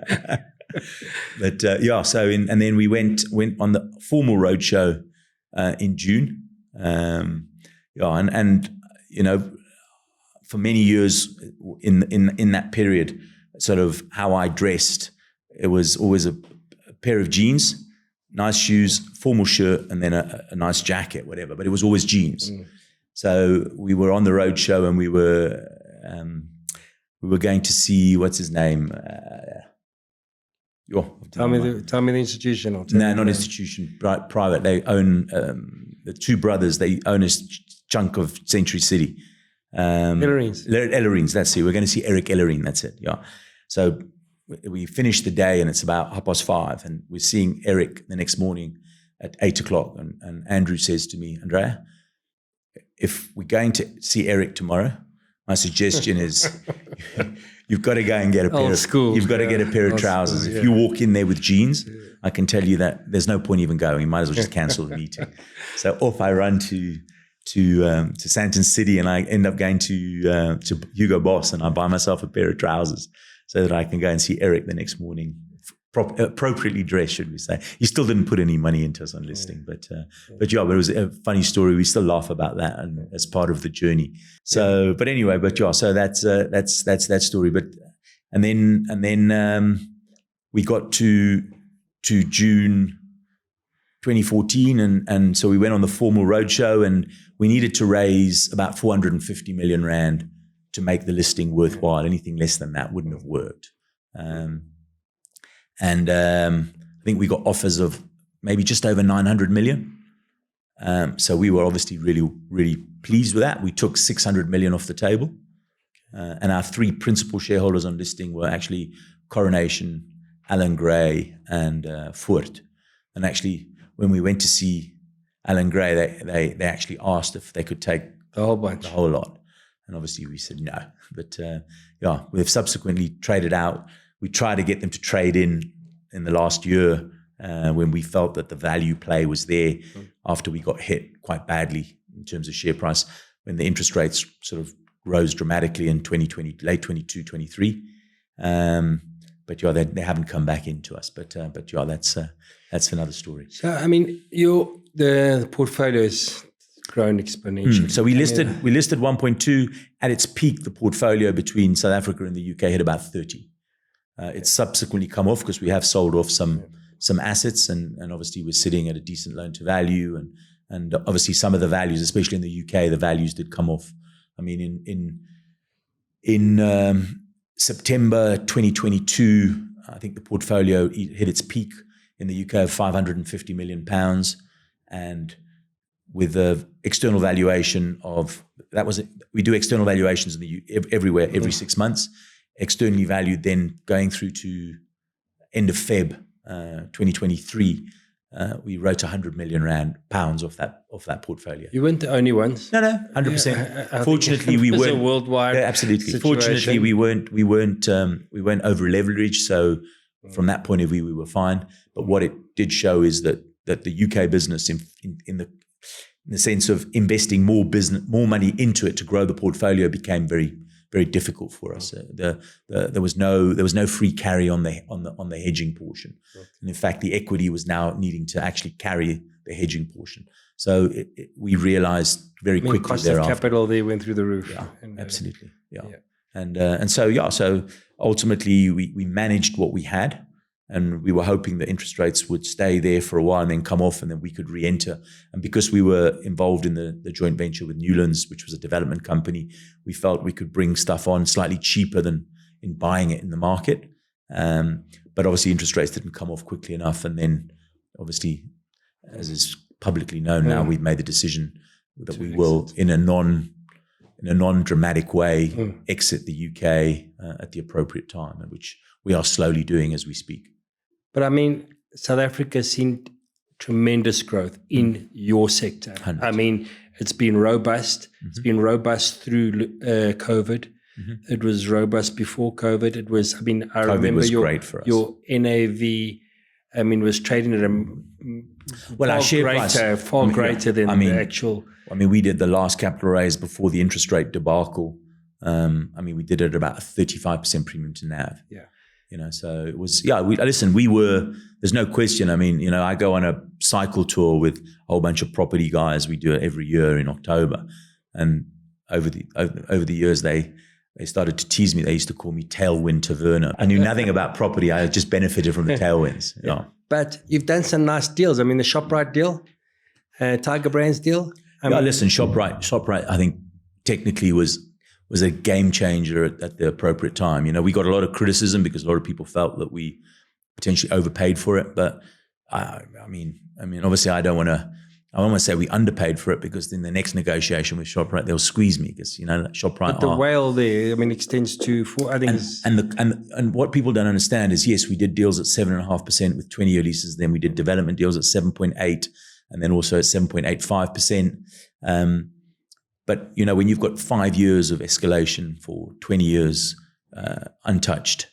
But and then we went on the formal roadshow in June. For many years in that period, sort of how I dressed, it was always a pair of jeans, nice shoes, formal shirt, and then a nice jacket, whatever. But it was always jeans. So we were on the roadshow and we were going to see, what's his name? Tell me the institution. No, not institution, private. They own, the two brothers, they own a chunk of Century City. Ellerines, that's it. We're going to see Eric Ellerine, that's it, yeah. So we finished the day and it's about 5:30 and we're seeing Eric the next morning at 8:00. And Andrew says to me, Andrea, if we're going to see Eric tomorrow, my suggestion is you've got to go and get a pair of trousers. If you walk in there with jeans, I can tell you that there's no point even going. You might as well just cancel the meeting. So off I run to Sandton City, and I end up going to Hugo Boss, and I buy myself a pair of trousers so that I can go and see Eric the next morning, appropriately dressed, should we say. He still didn't put any money into us on listing, but it was a funny story. We still laugh about that and as part of the journey. So, but anyway, so that's that story. But and then we got to June 2014, and so we went on the formal roadshow, and we needed to raise about 450 million rand to make the listing worthwhile. Anything less than that wouldn't have worked. I think we got offers of maybe just over 900 million. So we were obviously really, really pleased with that. We took 600 million off the table. And our three principal shareholders on listing were actually Coronation, Alan Gray, and Fort. And actually, when we went to see Alan Gray, they actually asked if they could take the whole bunch, the whole lot. And obviously we said no. But we've subsequently traded out. We tried to get them to trade in the last year when we felt that the value play was there after we got hit quite badly in terms of share price, when the interest rates sort of rose dramatically in 2020, late 22, 23. But yeah, they haven't come back into us. But yeah, that's another story. So I mean, the portfolio has grown exponentially. So we listed 1.2 at its peak. The portfolio between South Africa and the UK hit about 30. It's subsequently come off because we have sold off some assets, and obviously we're sitting at a decent loan to value, and obviously some of the values, especially in the UK, the values did come off. I mean, in September 2022, I think the portfolio hit its peak in the UK of £550 million, and with the external valuation of that was it. We do external valuations everywhere every 6 months, externally valued. Then going through to end of Feb 2023, we wrote £100 million off that portfolio. You weren't the only ones. No, 100%. Fortunately, we weren't. It was a worldwide. Yeah, absolutely. Situation. Fortunately, we weren't over leveraged. So from that point of view, we were fine. But what it did show is that the UK business, in the sense of investing more money into it to grow the portfolio, became very, very difficult for us. There was no free carry on the hedging portion, and in fact, the equity was now needing to actually carry the hedging portion. So we realized very quickly cost thereafter. of capital they went through the roof. Yeah, absolutely. Yeah. Yeah. So ultimately we managed what we had, and we were hoping that interest rates would stay there for a while and then come off, and then we could re-enter. And because we were involved in the joint venture with Newlands, which was a development company, we felt we could bring stuff on slightly cheaper than in buying it in the market. But obviously interest rates didn't come off quickly enough. And then obviously, as is publicly known now, we've made the decision that we will, in a non-dramatic way, exit the UK at the appropriate time, which we are slowly doing as we speak. But I mean, South Africa has seen tremendous growth in your sector. 100%. I mean, it's been robust. It's been robust through COVID. It was robust before COVID. It was, I mean, I COVID remember was great for us. Your NAV, I mean, was trading at a our share price, far greater than the actual. I mean, we did the last capital raise before the interest rate debacle. We did it at about a 35% premium to NAV. Yeah. So it was, there's no question. I mean, I go on a cycle tour with a whole bunch of property guys. We do it every year in October. And over the years, they started to tease me. They used to call me Tailwind Taverna. I knew nothing about property. I just benefited from the tailwinds. Yeah. But you've done some nice deals. I mean, the ShopRite deal, Tiger Brands deal. Listen, ShopRite, I think technically was a game changer at the appropriate time. We got a lot of criticism because a lot of people felt that we potentially overpaid for it. But I mean, obviously I don't want to say we underpaid for it, because in the next negotiation with ShopRite, they'll squeeze me because, ShopRite. But the whale there, extends to 4, I think. And what people don't understand is, yes, we did deals at 7.5% with 20-year leases. Then we did development deals at 7.8%, and then also at 7.85%. But, when you've got 5 years of escalation for 20 years untouched,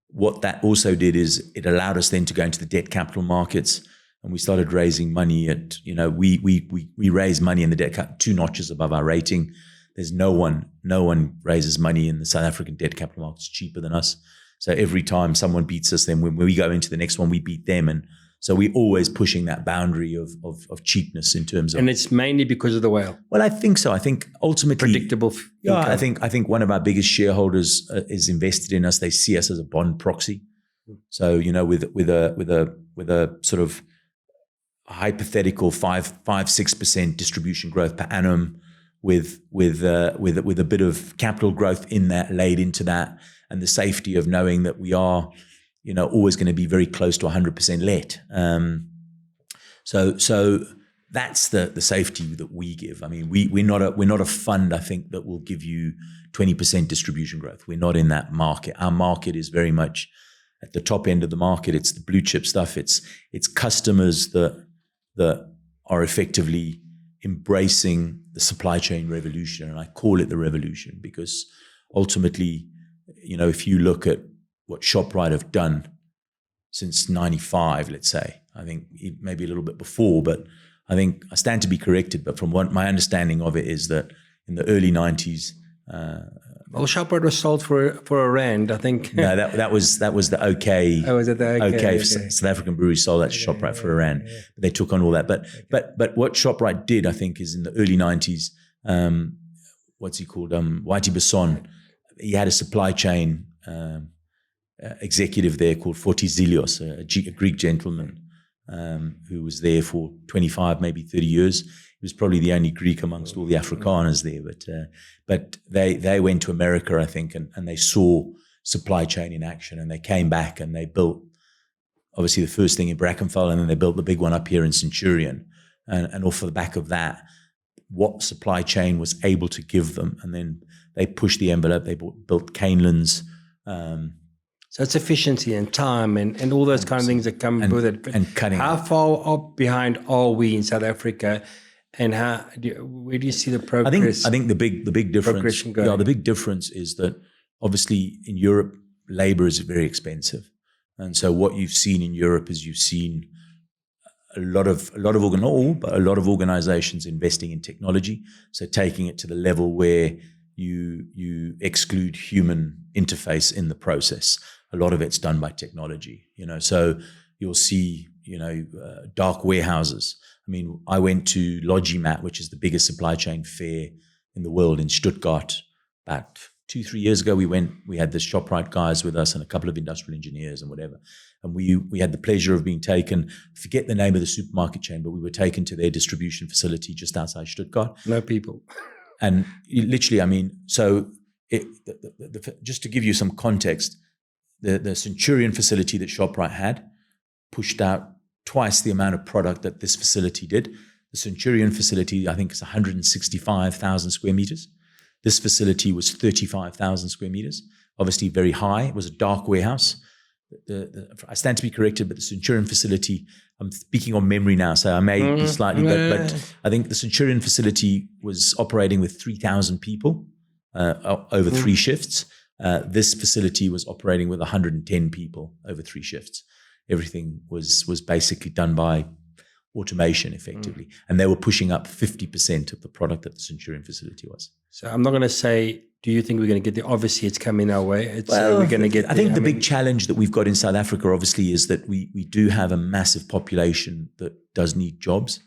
what that also did is it allowed us then to go into the debt capital markets, and we started raising money at, we raised money in the debt cap 2 notches above our rating. There's no one raises money in the South African debt capital markets cheaper than us. So every time someone beats us, then when we go into the next one, we beat them. And so we're always pushing that boundary of cheapness in terms of. And it's mainly because of the whale. Well, I think so. I think ultimately predictable. Yeah, I think one of our biggest shareholders is invested in us. They see us as a bond proxy. So with a sort of hypothetical 5-6% distribution growth per annum, with a bit of capital growth in that laid into that, and the safety of knowing that we are, always going to be very close to 100% let. So that's the safety that we give. I mean, we're not a fund, I think, that will give you 20% distribution growth. We're not in that market. Our market is very much at the top end of the market. It's the blue chip stuff. It's customers that are effectively embracing the supply chain revolution, and I call it the revolution because ultimately, if you look at what ShopRite have done since 95, let's say, I think maybe a little bit before, but I think I stand to be corrected. But from what my understanding of it is that in the early 90s, Well, Shoprite was sold for a rand, I think. No, that was the OK. Oh, was it the OK? Okay. South African brewery sold that to Shoprite for a rand. But they took on all that. But what Shoprite did, I think, is in the early 90s, what's he called? Whitey Basson. He had a supply chain executive there called Fortizilios, a Greek gentleman who was there for 25, maybe 30 years. He was probably the only Greek amongst all the Afrikaners there. But they went to America, I think, and they saw supply chain in action, and they came back and they built, obviously, the first thing in Brackenfell, and then they built the big one up here in Centurion. And off the back of that, what supply chain was able to give them, and then they pushed the envelope. They built Canelands. So it's efficiency and time and all those kind of things that come with it. But and cutting. How far behind are we in South Africa, and where do you see the progress? I think the big difference. Yeah, the big difference is that obviously in Europe, labor is very expensive, and so what you've seen in Europe is you've seen a lot of not all, but a lot of organizations investing in technology. So taking it to the level where you exclude human interface in the process. A lot of it's done by technology, So you'll see, dark warehouses. I mean, I went to Logimat, which is the biggest supply chain fair in the world in Stuttgart. About 2-3 years ago, we had the Shoprite guys with us and a couple of industrial engineers and whatever. And we had the pleasure of being taken, forget the name of the supermarket chain, but we were taken to their distribution facility just outside Stuttgart. No people. And literally, I mean, so just to give you some context, the Centurion facility that Shoprite had pushed out twice the amount of product that this facility did. The Centurion facility, I think, is 165,000 square meters. This facility was 35,000 square meters, obviously very high. It was a dark warehouse. I stand to be corrected, but the Centurion facility, I'm speaking on memory now, so I may be slightly, but I think the Centurion facility was operating with 3,000 people over 3 shifts. This facility was operating with 110 people over 3 shifts. Everything was basically done by automation effectively. And they were pushing up 50% of the product that the Centurion facility was. So I'm not going to say, do you think we're going to get there? Obviously, it's coming our way. We're going to get there. I think the big challenge that we've got in South Africa, obviously, is that we do have a massive population that does need jobs.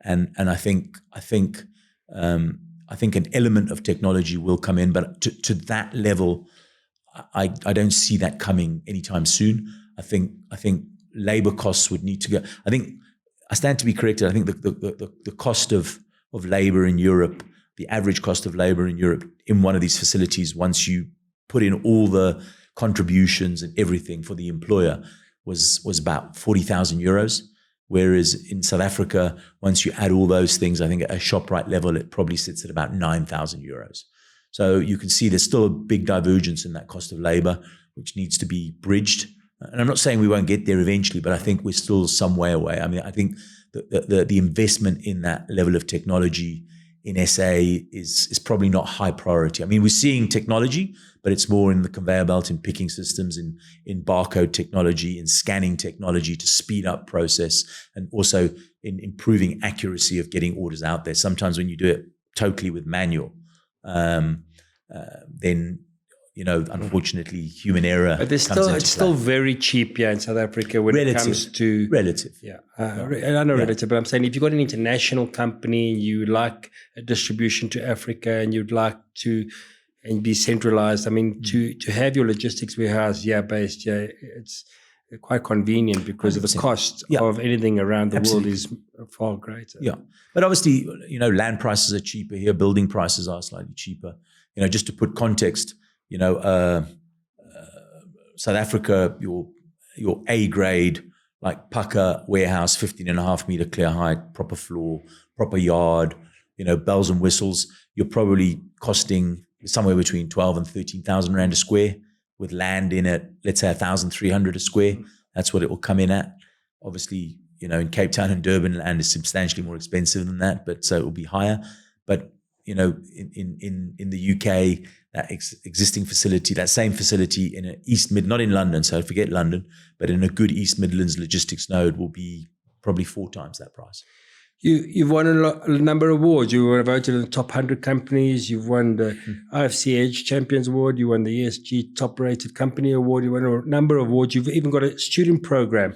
And I think an element of technology will come in, but to that level, I don't see that coming anytime soon. I think labor costs would need to go. I stand to be corrected. I think the cost of labor in Europe, the average cost of labor in Europe in one of these facilities, once you put in all the contributions and everything for the employer, was about 40,000 euros. Whereas in South Africa, once you add all those things, I think at a Shoprite level, it probably sits at about 9,000 euros. So you can see there's still a big divergence in that cost of labor, which needs to be bridged. And I'm not saying we won't get there eventually, but I think we're still some way away. I mean, I think the investment in that level of technology in SA is probably not high priority. I mean, we're seeing technology, but it's more in the conveyor belt, in picking systems, in barcode technology, in scanning technology to speed up process, and also in improving accuracy of getting orders out there. Sometimes when you do it totally with manual, then unfortunately, human error. But it's still very cheap here in South Africa when it comes to relative. Yeah, I know relative, but I'm saying if you've got an international company, you like a distribution to Africa, and you'd like to and be centralized. I mean, to have your logistics warehouse based, it's quite convenient because 100%. Of the cost of anything around the world is far greater. Yeah, but obviously, land prices are cheaper here. Building prices are slightly cheaper. Just to put context. South Africa, your A grade, like Paka warehouse, 15.5 meter clear height, proper floor, proper yard, bells and whistles, you're probably costing somewhere between 12 and 13,000 rand a square with land in it, let's say 1,300 a square. That's what it will come in at. Obviously, in Cape Town and Durban, land is substantially more expensive than that, but so it will be higher. But, in the UK, that existing facility, that same facility in an not in London, so forget London, but in a good East Midlands logistics node will be probably 4 times that price. You've won a number of awards. You were voted in the top 100 companies. You've won the IFC Edge Champions Award. You won the ESG Top Rated Company Award. You won a number of awards. You've even got a student program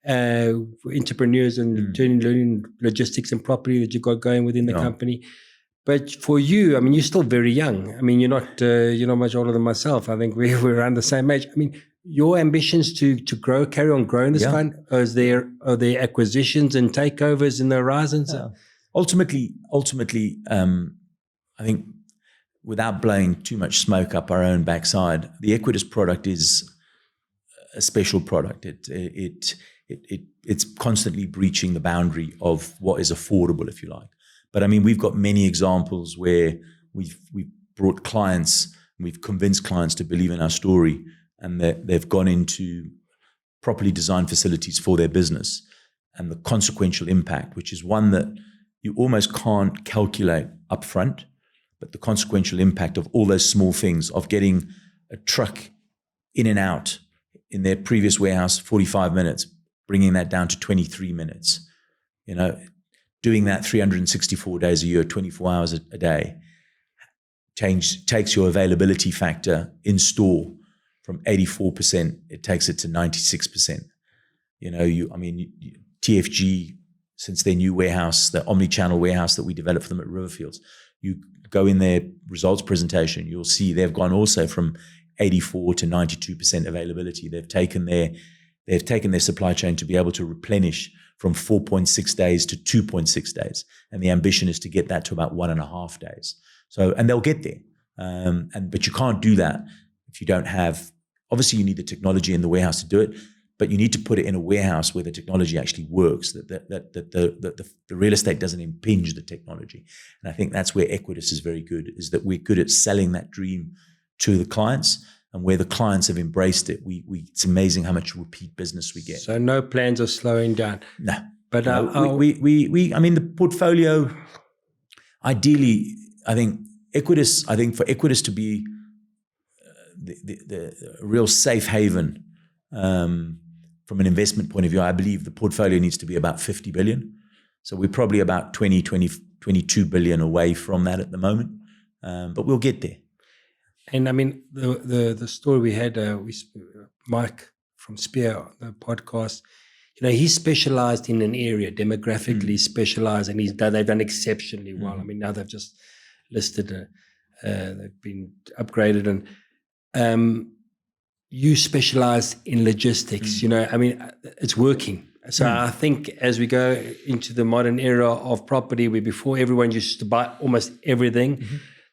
for entrepreneurs and learning logistics and property that you've got going within the company. But for you, I mean, you're still very young. I mean, you're not much older than myself. I think we're around the same age. I mean, your ambitions to grow, carry on growing this fund? Are there acquisitions and takeovers in the horizons? Ultimately, I think without blowing too much smoke up our own backside, the Equites product is a special product. It's constantly breaching the boundary of what is affordable, if you like. But I mean, we've got many examples where we've brought clients, we've convinced clients to believe in our story, and they've gone into properly designed facilities for their business, and the consequential impact, which is one that you almost can't calculate upfront, but the consequential impact of all those small things, of getting a truck in and out in their previous warehouse 45 minutes, bringing that down to 23 minutes, doing that 364 days a year, 24 hours a day, takes your availability factor in store from 84%, it takes it to 96%. TFG, since their new warehouse, the omni-channel warehouse that we developed for them at Riverfields, you go in their results presentation, you'll see they've gone also from 84 to 92% availability. They've taken their supply chain to be able to replenish from 4.6 days to 2.6 days. And the ambition is to get that to about 1.5 days. And they'll get there. But you can't do that if you don't have, obviously you need the technology in the warehouse to do it, but you need to put it in a warehouse where the technology actually works, that the real estate doesn't impinge the technology. And I think that's where Equites is very good, is that we're good at selling that dream to the clients, and where the clients have embraced it, it's amazing how much repeat business we get. So no plans of slowing down? No. But the portfolio, ideally, I think for Equites to be the real safe haven from an investment point of view, I believe the portfolio needs to be about 50 billion. So we're probably about 22 billion away from that at the moment, but we'll get there. And I mean, the story we had, Mike from Spear, the podcast, he specialized in an area, demographically specialized, and they've done exceptionally well. I mean, now they've just listed, they've been upgraded, and you specialize in logistics. I mean, it's working. So I think as we go into the modern era of property, where before everyone used to buy almost everything,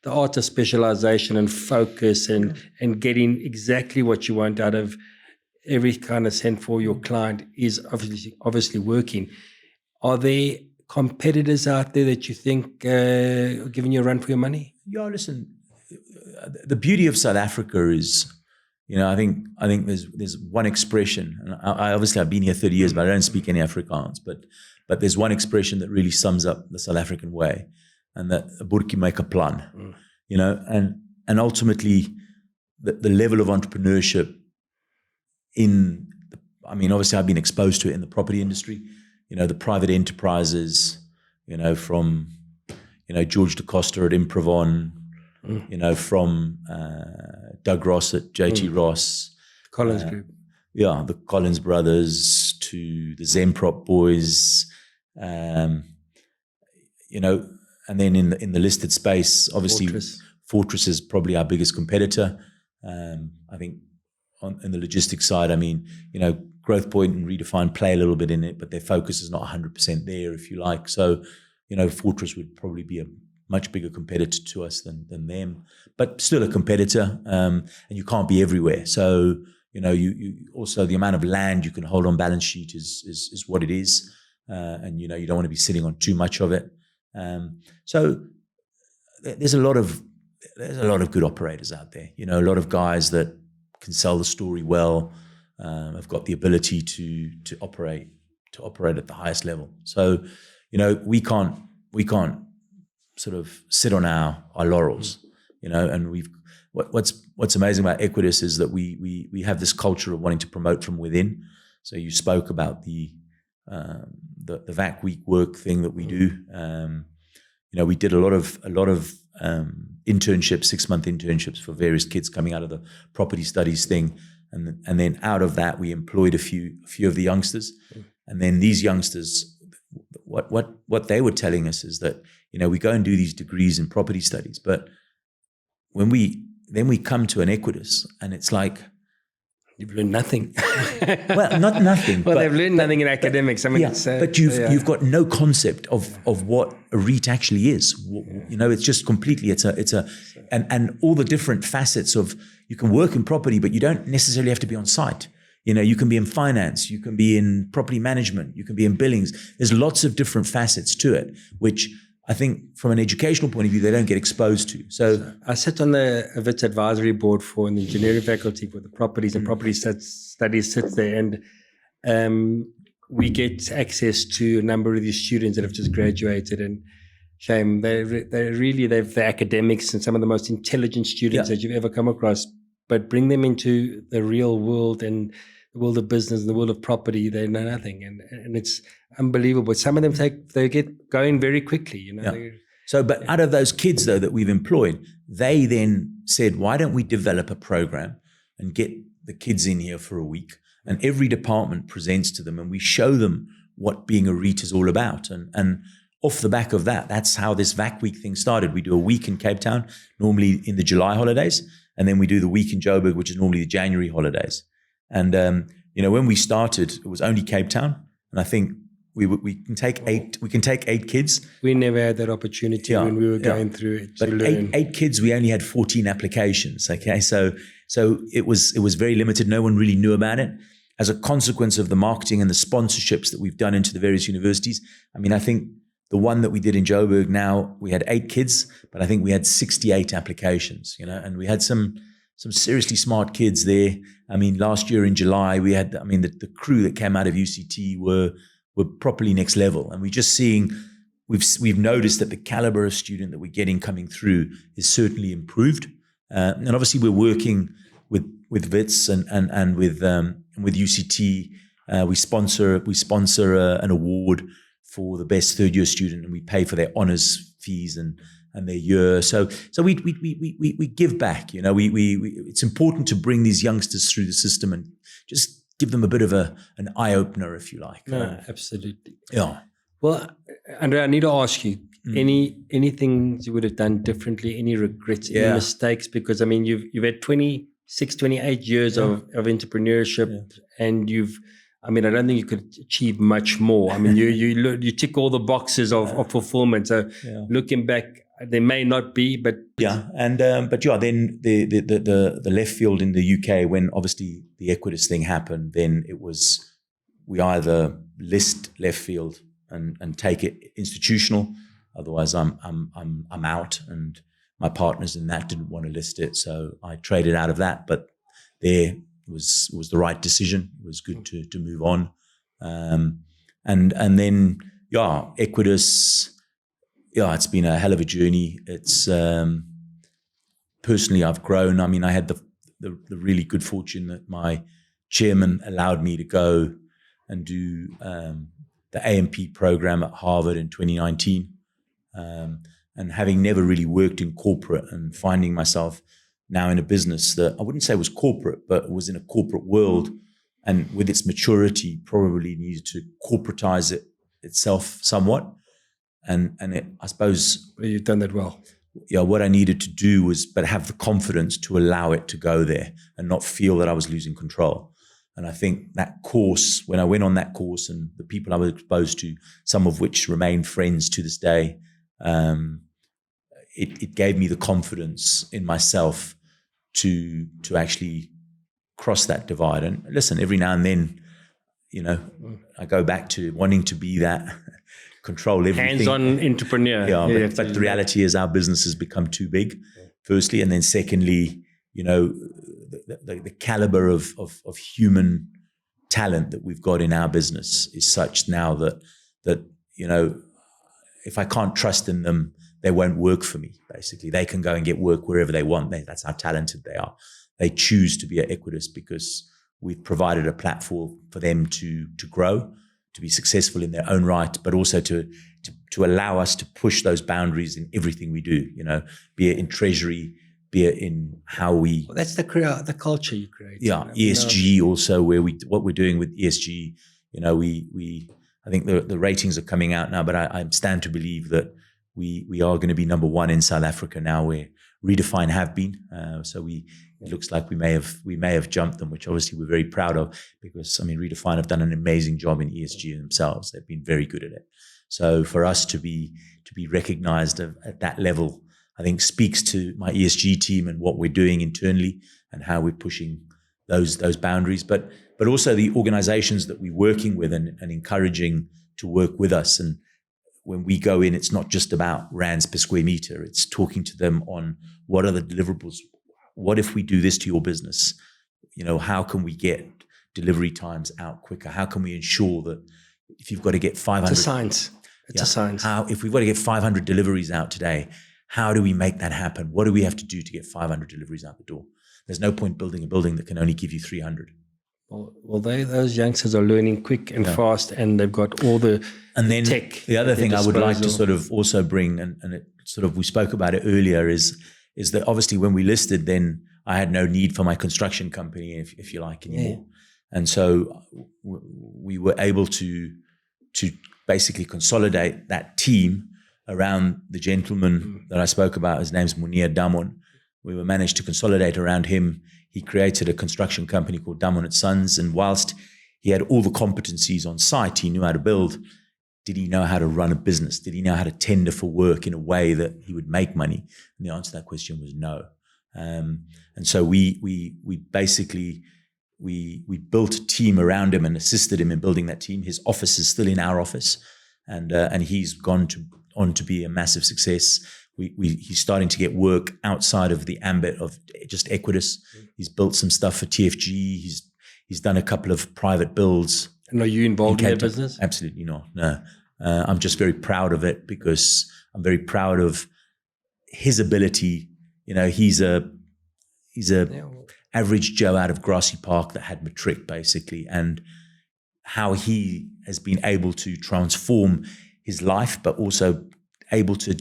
the art of specialization and focus and getting exactly what you want out of every kind of cent for your client is obviously working. Are there competitors out there that you think are giving you a run for your money? Yeah, listen, the beauty of South Africa is, I think there's one expression, and I've been here 30 years, but I don't speak any Afrikaans, but there's one expression that really sums up the South African way, and that a boertjie make a plan, and ultimately the level of entrepreneurship obviously I've been exposed to it in the property industry, the private enterprises, from, George DeCosta at Improvon, from Doug Ross at JT Ross. Collins Group. Yeah, the Collins brothers to the Zemprop boys, and then in the listed space, obviously Fortress is probably our biggest competitor. I think in the logistics side, Growth Point and Redefine play a little bit in it, but their focus is not 100% there, if you like. So, Fortress would probably be a much bigger competitor to us than them, but still a competitor. And you can't be everywhere. So, you also, the amount of land you can hold on balance sheet is what it is. And, you don't want to be sitting on too much of it. So there's a lot of good operators out there, a lot of guys that can sell the story well, have got the ability to operate at the highest level. So, we can't sort of sit on our laurels, and what's amazing about Equites is that we have this culture of wanting to promote from within. So you spoke about the the VAC week work thing that we do. We did a lot of internships, 6-month internships for various kids coming out of the property studies thing, and then out of that we employed a few of the youngsters, and then these youngsters, what they were telling us is that we go and do these degrees in property studies, but when we come to an Equites and it's like, you've learned nothing. Well, not nothing. Well, they've learned nothing in academics. I mean, but you've got no concept of what a REIT actually is. It's just completely. And all the different facets of, you can work in property, but you don't necessarily have to be on site. You can be in finance, you can be in property management, you can be in billings. There's lots of different facets to it, which I think from an educational point of view, they don't get exposed to. So I sit on the Equites advisory board for an engineering faculty for the properties, and property studies sits there, and we get access to a number of these students that have just graduated, and shame, they're academics and some of the most intelligent students that you've ever come across, but bring them into the real world and the world of business and the world of property, they know nothing, and it's unbelievable. Some of them they get going very quickly, But out of those kids though that we've employed, they then said, why don't we develop a program and get the kids in here for a week, and every department presents to them, and we show them what being a REIT is all about, and off the back of that, that's how this VAC week thing started. We do a week in Cape Town, normally in the July holidays, and then we do the week in Joburg, which is normally the January holidays. And when we started, it was only Cape Town, and I think we can take 8. We can take 8 kids. We never had that opportunity when we were going through it. But eight kids, we only had 14 applications. Okay, so it was very limited. No one really knew about it. As a consequence of the marketing and the sponsorships that we've done into the various universities, I mean, I think the one that we did in Joburg, now we had 8 kids, but I think we had 68 applications. And we had some seriously smart kids there. I mean, last year in July, we had, the crew that came out of UCT were properly next level. And we're just seeing, we've noticed that the caliber of student that we're getting coming through is certainly improved. And obviously we're working with WITS and with UCT. We sponsor an award for the best third year student, and we pay for their honors fees and their year. So we give back. It's important to bring these youngsters through the system and just give them a bit of an eye opener, if you like. No, absolutely. Yeah. Well, Andrea, I need to ask you, anything you would have done differently, any regrets, any mistakes? Because you've had 26, 28 years of entrepreneurship, and I don't think you could achieve much more. You tick all the boxes of fulfillment. So looking back, there may not be, but then the left field in the UK, when obviously the Equites thing happened, then it was, we either list left field and take it institutional, otherwise I'm out, and my partners in that didn't want to list it, so I traded out of that. But there was the right decision. It was good to move on, and then Equites. It's been a hell of a journey. It's personally, I've grown. I had the really good fortune that my chairman allowed me to go and do the AMP program at Harvard in 2019. And having never really worked in corporate, and finding myself now in a business that I wouldn't say was corporate, but was in a corporate world, and with its maturity probably needed to corporatize itself somewhat. And I suppose you've done that well. What I needed to do was, but have the confidence to allow it to go there and not feel that I was losing control. And I think that course, when I went on that course, and the people I was exposed to, some of which remain friends to this day, it gave me the confidence in myself to actually cross that divide. And listen, every now and then, I go back to wanting to be that, control everything. Hands-on entrepreneur. But the reality is our business has become too big, firstly. And then secondly, the caliber of human talent that we've got in our business is such now that if I can't trust in them, they won't work for me. Basically, they can go and get work wherever they want. That's how talented they are. They choose to be at Equites because we've provided a platform for them to grow, be successful in their own right, but also to allow us to push those boundaries in everything we do, be it in treasury, be it in how we... Well, that's the culture you create. Yeah, ESG also, what we're doing with ESG, I think the ratings are coming out now, but I stand to believe that we are going to be number one in South Africa now, where Redefine have been. So it looks like we may have jumped them, which obviously we're very proud of, because Redefine have done an amazing job in ESG themselves. They've been very good at it. So for us to be recognized at that level, I think speaks to my ESG team and what we're doing internally and how we're pushing those boundaries, but also the organizations that we're working with and encouraging to work with us. And when we go in, it's not just about rands per square meter. It's talking to them on what are the deliverables. What if we do this to your business? How can we get delivery times out quicker? How can we ensure that if you've got to get 500... It's a science. It's a science. If we've got to get 500 deliveries out today, how do we make that happen? What do we have to do to get 500 deliveries out the door? There's no point building a building that can only give you 300. Well, those youngsters are learning quick and fast, and they've got all the tech. The other thing I would like to sort of also bring, and it sort of, we spoke about it earlier, is that obviously when we listed, then I had no need for my construction company, if you like, anymore. Yeah. And so we were able to basically consolidate that team around the gentleman that I spoke about. His name's Munir Damon. We were managed to consolidate around him. He created a construction company called Damon & Sons. And whilst he had all the competencies on site, he knew how to build. Did he know how to run a business? Did he know how to tender for work in a way that he would make money? And the answer to that question was no. And so we basically built a team around him and assisted him in building that team. His office is still in our office, and he's gone on to be a massive success. He's starting to get work outside of the ambit of just Equites. He's built some stuff for TFG. He's done a couple of private builds. And are you involved in their business? Absolutely not. No, I'm just very proud of it, because I'm very proud of his ability. He's a average Joe out of Grassy Park that had matric, basically, and how he has been able to transform his life, but also able to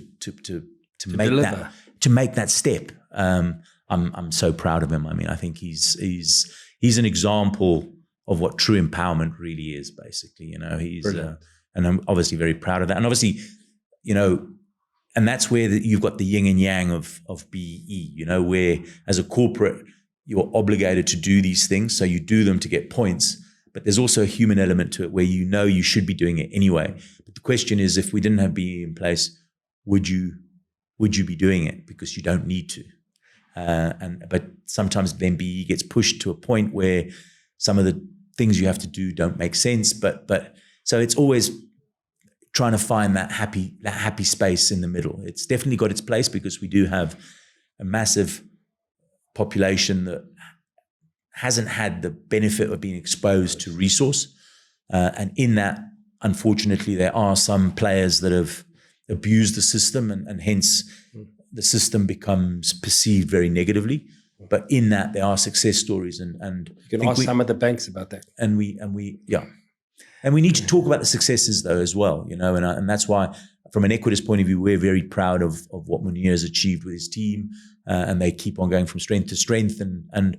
make that step. I'm so proud of him. I think he's an example of what true empowerment really is, basically. And I'm obviously very proud of that. And obviously, and that's where you've got the yin and yang of BE, where as a corporate, you're obligated to do these things. So you do them to get points, but there's also a human element to it where you should be doing it anyway. But the question is, if we didn't have BE in place, would you be doing it? Because you don't need to. But sometimes then BE gets pushed to a point where some of the things you have to do don't make sense. But so it's always trying to find that happy space in the middle. It's definitely got its place, because we do have a massive population that hasn't had the benefit of being exposed to resource. And in that, unfortunately, there are some players that have abused the system, and hence the system becomes perceived very negatively. But in that, there are success stories, and you can ask some of the banks about that. And we need to talk about the successes though as well, and that's why, from an Equites point of view, we're very proud of what Munir has achieved with his team, and they keep on going from strength to strength. And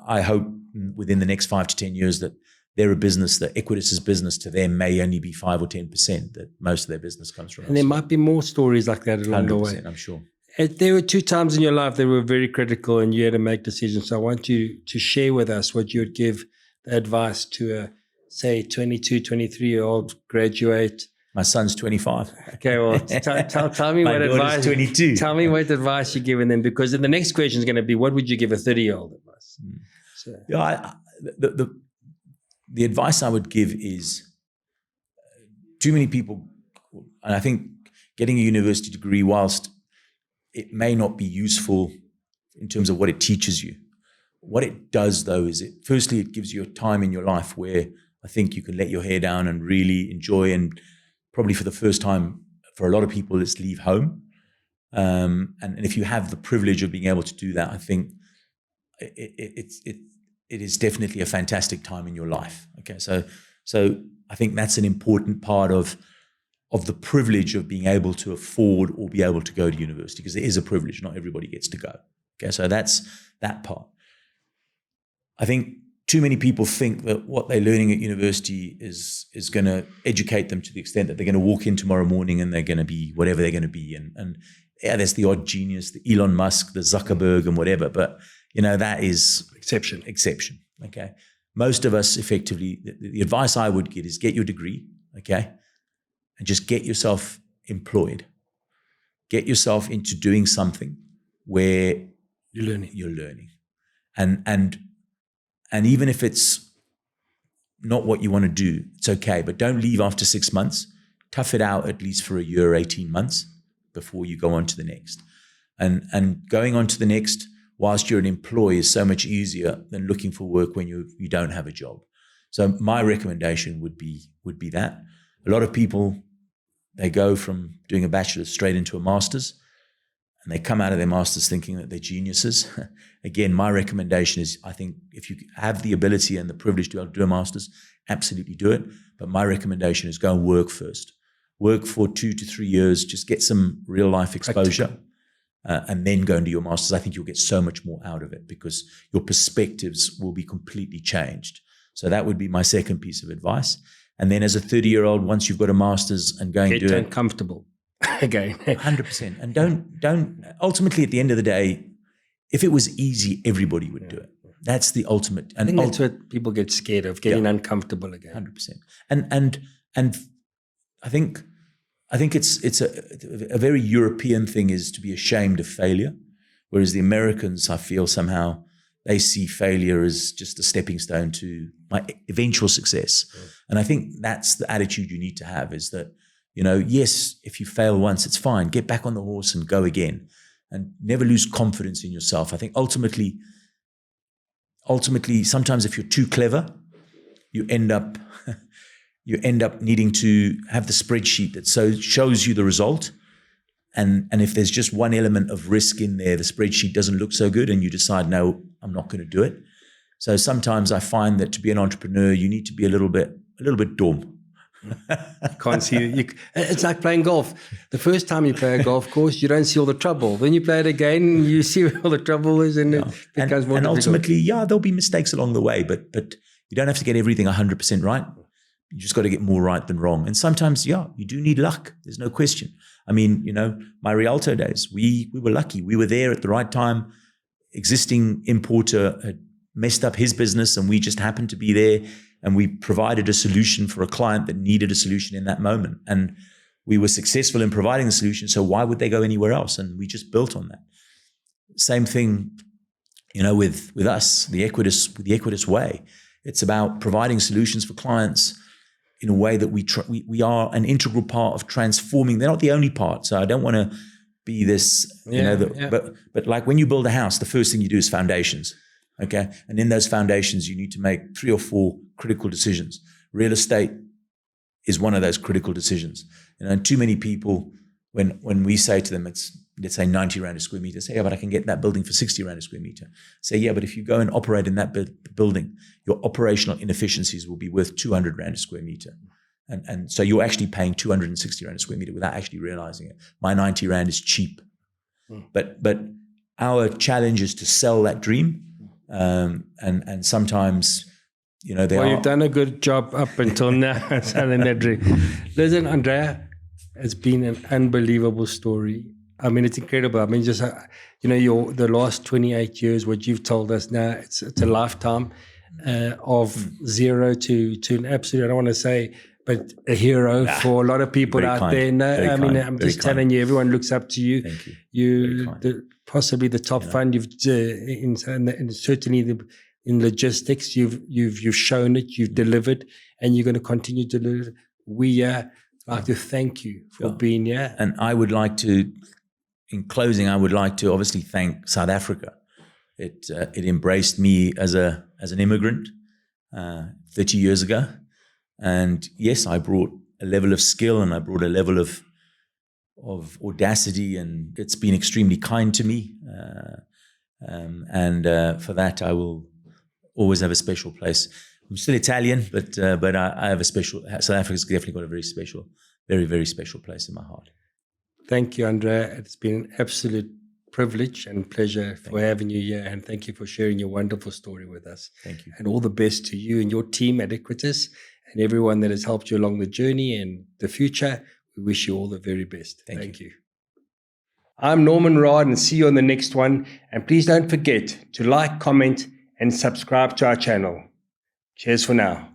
I hope within the next 5 to 10 years that they're a business, that Equites' business to them may only be 5 or 10%, that most of their business comes from us. And there might be more stories like that along the way. I'm sure. There were 2 times in your life that were very critical and you had to make decisions. So I want you to share with us what you would give the advice to a, say, 22, 23-year-old graduate. My son's 25. Okay, well, tell me what advice. 22. Tell me what advice you're giving them, because then the next question is going to be, what would you give a 30-year-old advice? So. Yeah, the advice I would give is, too many people, and I think getting a university degree, whilst it may not be useful in terms of what it teaches you, what it does though is firstly, it gives you a time in your life where I think you can let your hair down and really enjoy, and probably for the first time for a lot of people, it's leave home. And if you have the privilege of being able to do that, I think it is definitely a fantastic time in your life. Okay, so I think that's an important part of the privilege of being able to afford or be able to go to university, because it is a privilege. Not everybody gets to go. Okay, so that's that part. I think too many people think that what they're learning at university is going to educate them to the extent that they're going to walk in tomorrow morning and they're going to be whatever they're going to be. And yeah, there's the odd genius, the Elon Musk, the Zuckerberg and whatever. But, that is exception. Okay. Most of us effectively, the advice I would get is get your degree. Okay. And just get yourself employed. Get yourself into doing something where you're learning. And even if it's not what you want to do, it's okay. But don't leave after 6 months. Tough it out at least for a year, 18 months before you go on to the next. And going on to the next whilst you're an employee is so much easier than looking for work when you don't have a job. So my recommendation would be that. A lot of people, they go from doing a bachelor's straight into a master's, and they come out of their master's thinking that they're geniuses. Again, my recommendation is, I think if you have the ability and the privilege to be able to do a master's, absolutely do it. But my recommendation is go and work first. Work for 2 to 3 years, just get some real life exposure, and then go and do your master's. I think you'll get so much more out of it because your perspectives will be completely changed. So that would be my second piece of advice. And then as a 30-year-old, once you've got a master's and going to do it. Get uncomfortable again. 100%. And don't, ultimately at the end of the day, if it was easy, everybody would do it. That's the ultimate. And I think that's what people get scared of, getting uncomfortable again. 100%. And I think it's a very European thing is to be ashamed of failure, whereas the Americans, I feel somehow they see failure as just a stepping stone to my eventual success. Yeah. And I think that's the attitude you need to have is that, yes, if you fail once, it's fine. Get back on the horse and go again and never lose confidence in yourself. I think ultimately, sometimes if you're too clever, you end up needing to have the spreadsheet that shows you the result. And if there's just one element of risk in there, the spreadsheet doesn't look so good and you decide, no, I'm not going to do it. So sometimes I find that to be an entrepreneur, you need to be a little bit dumb. You can't see. It's like playing golf. The first time you play a golf course, you don't see all the trouble. Then you play it again, you see where all the trouble is, and it becomes more difficult. And ultimately, there'll be mistakes along the way, but you don't have to get everything 100% right. You just got to get more right than wrong. And sometimes, you do need luck. There's no question. I mean, my Rialto days, we were lucky. We were there at the right time. Existing importer had messed up his business and we just happened to be there and we provided a solution for a client that needed a solution in that moment. And we were successful in providing the solution. So why would they go anywhere else? And we just built on that. Same thing, with us, the Equites way. It's about providing solutions for clients in a way that we are an integral part of transforming. They're not the only part. So I don't want to be this, but like when you build a house, the first thing you do is foundations. Okay. And in those foundations, you need to make 3 or 4 critical decisions. Real estate is one of those critical decisions. And too many people, when we say to them, it's, let's say 90 rand a square meter, say, but I can get that building for 60 rand a square meter. Say, but if you go and operate in that building, your operational inefficiencies will be worth 200 rand a square meter. And so you're actually paying 260 rand a square meter without actually realizing it. My 90 rand is cheap. But our challenge is to sell that dream. And sometimes, you've done a good job up until now selling that dream. Listen, Andrea, it's been an unbelievable story. I mean, it's incredible. I mean, just, the last 28 years, what you've told us now, it's a lifetime of zero to an absolute, I don't want to say, but a hero for a lot of people out there. No, I mean, I'm just telling you, everyone looks up to you. Thank you. Possibly the top fund you've, and certainly in logistics, you've shown it, you've delivered, and you're going to continue to deliver. We like to thank you for being here. And I would like to, in closing, obviously thank South Africa. It embraced me as an immigrant 30 years ago. And yes, I brought a level of skill and I brought a level of audacity, and it's been extremely kind to me. And for that, I will always have a special place. I'm still Italian, but I have a special. South Africa's definitely got a very special, very, very special place in my heart. Thank you, Andrea. It's been an absolute privilege and pleasure for having you here. And thank you for sharing your wonderful story with us. Thank you. And all the best to you and your team at Equites and everyone that has helped you along the journey and the future. We wish you all the very best. Thank you. I'm Norman Raad, and see you on the next one. And please don't forget to like, comment, and subscribe to our channel. Cheers for now.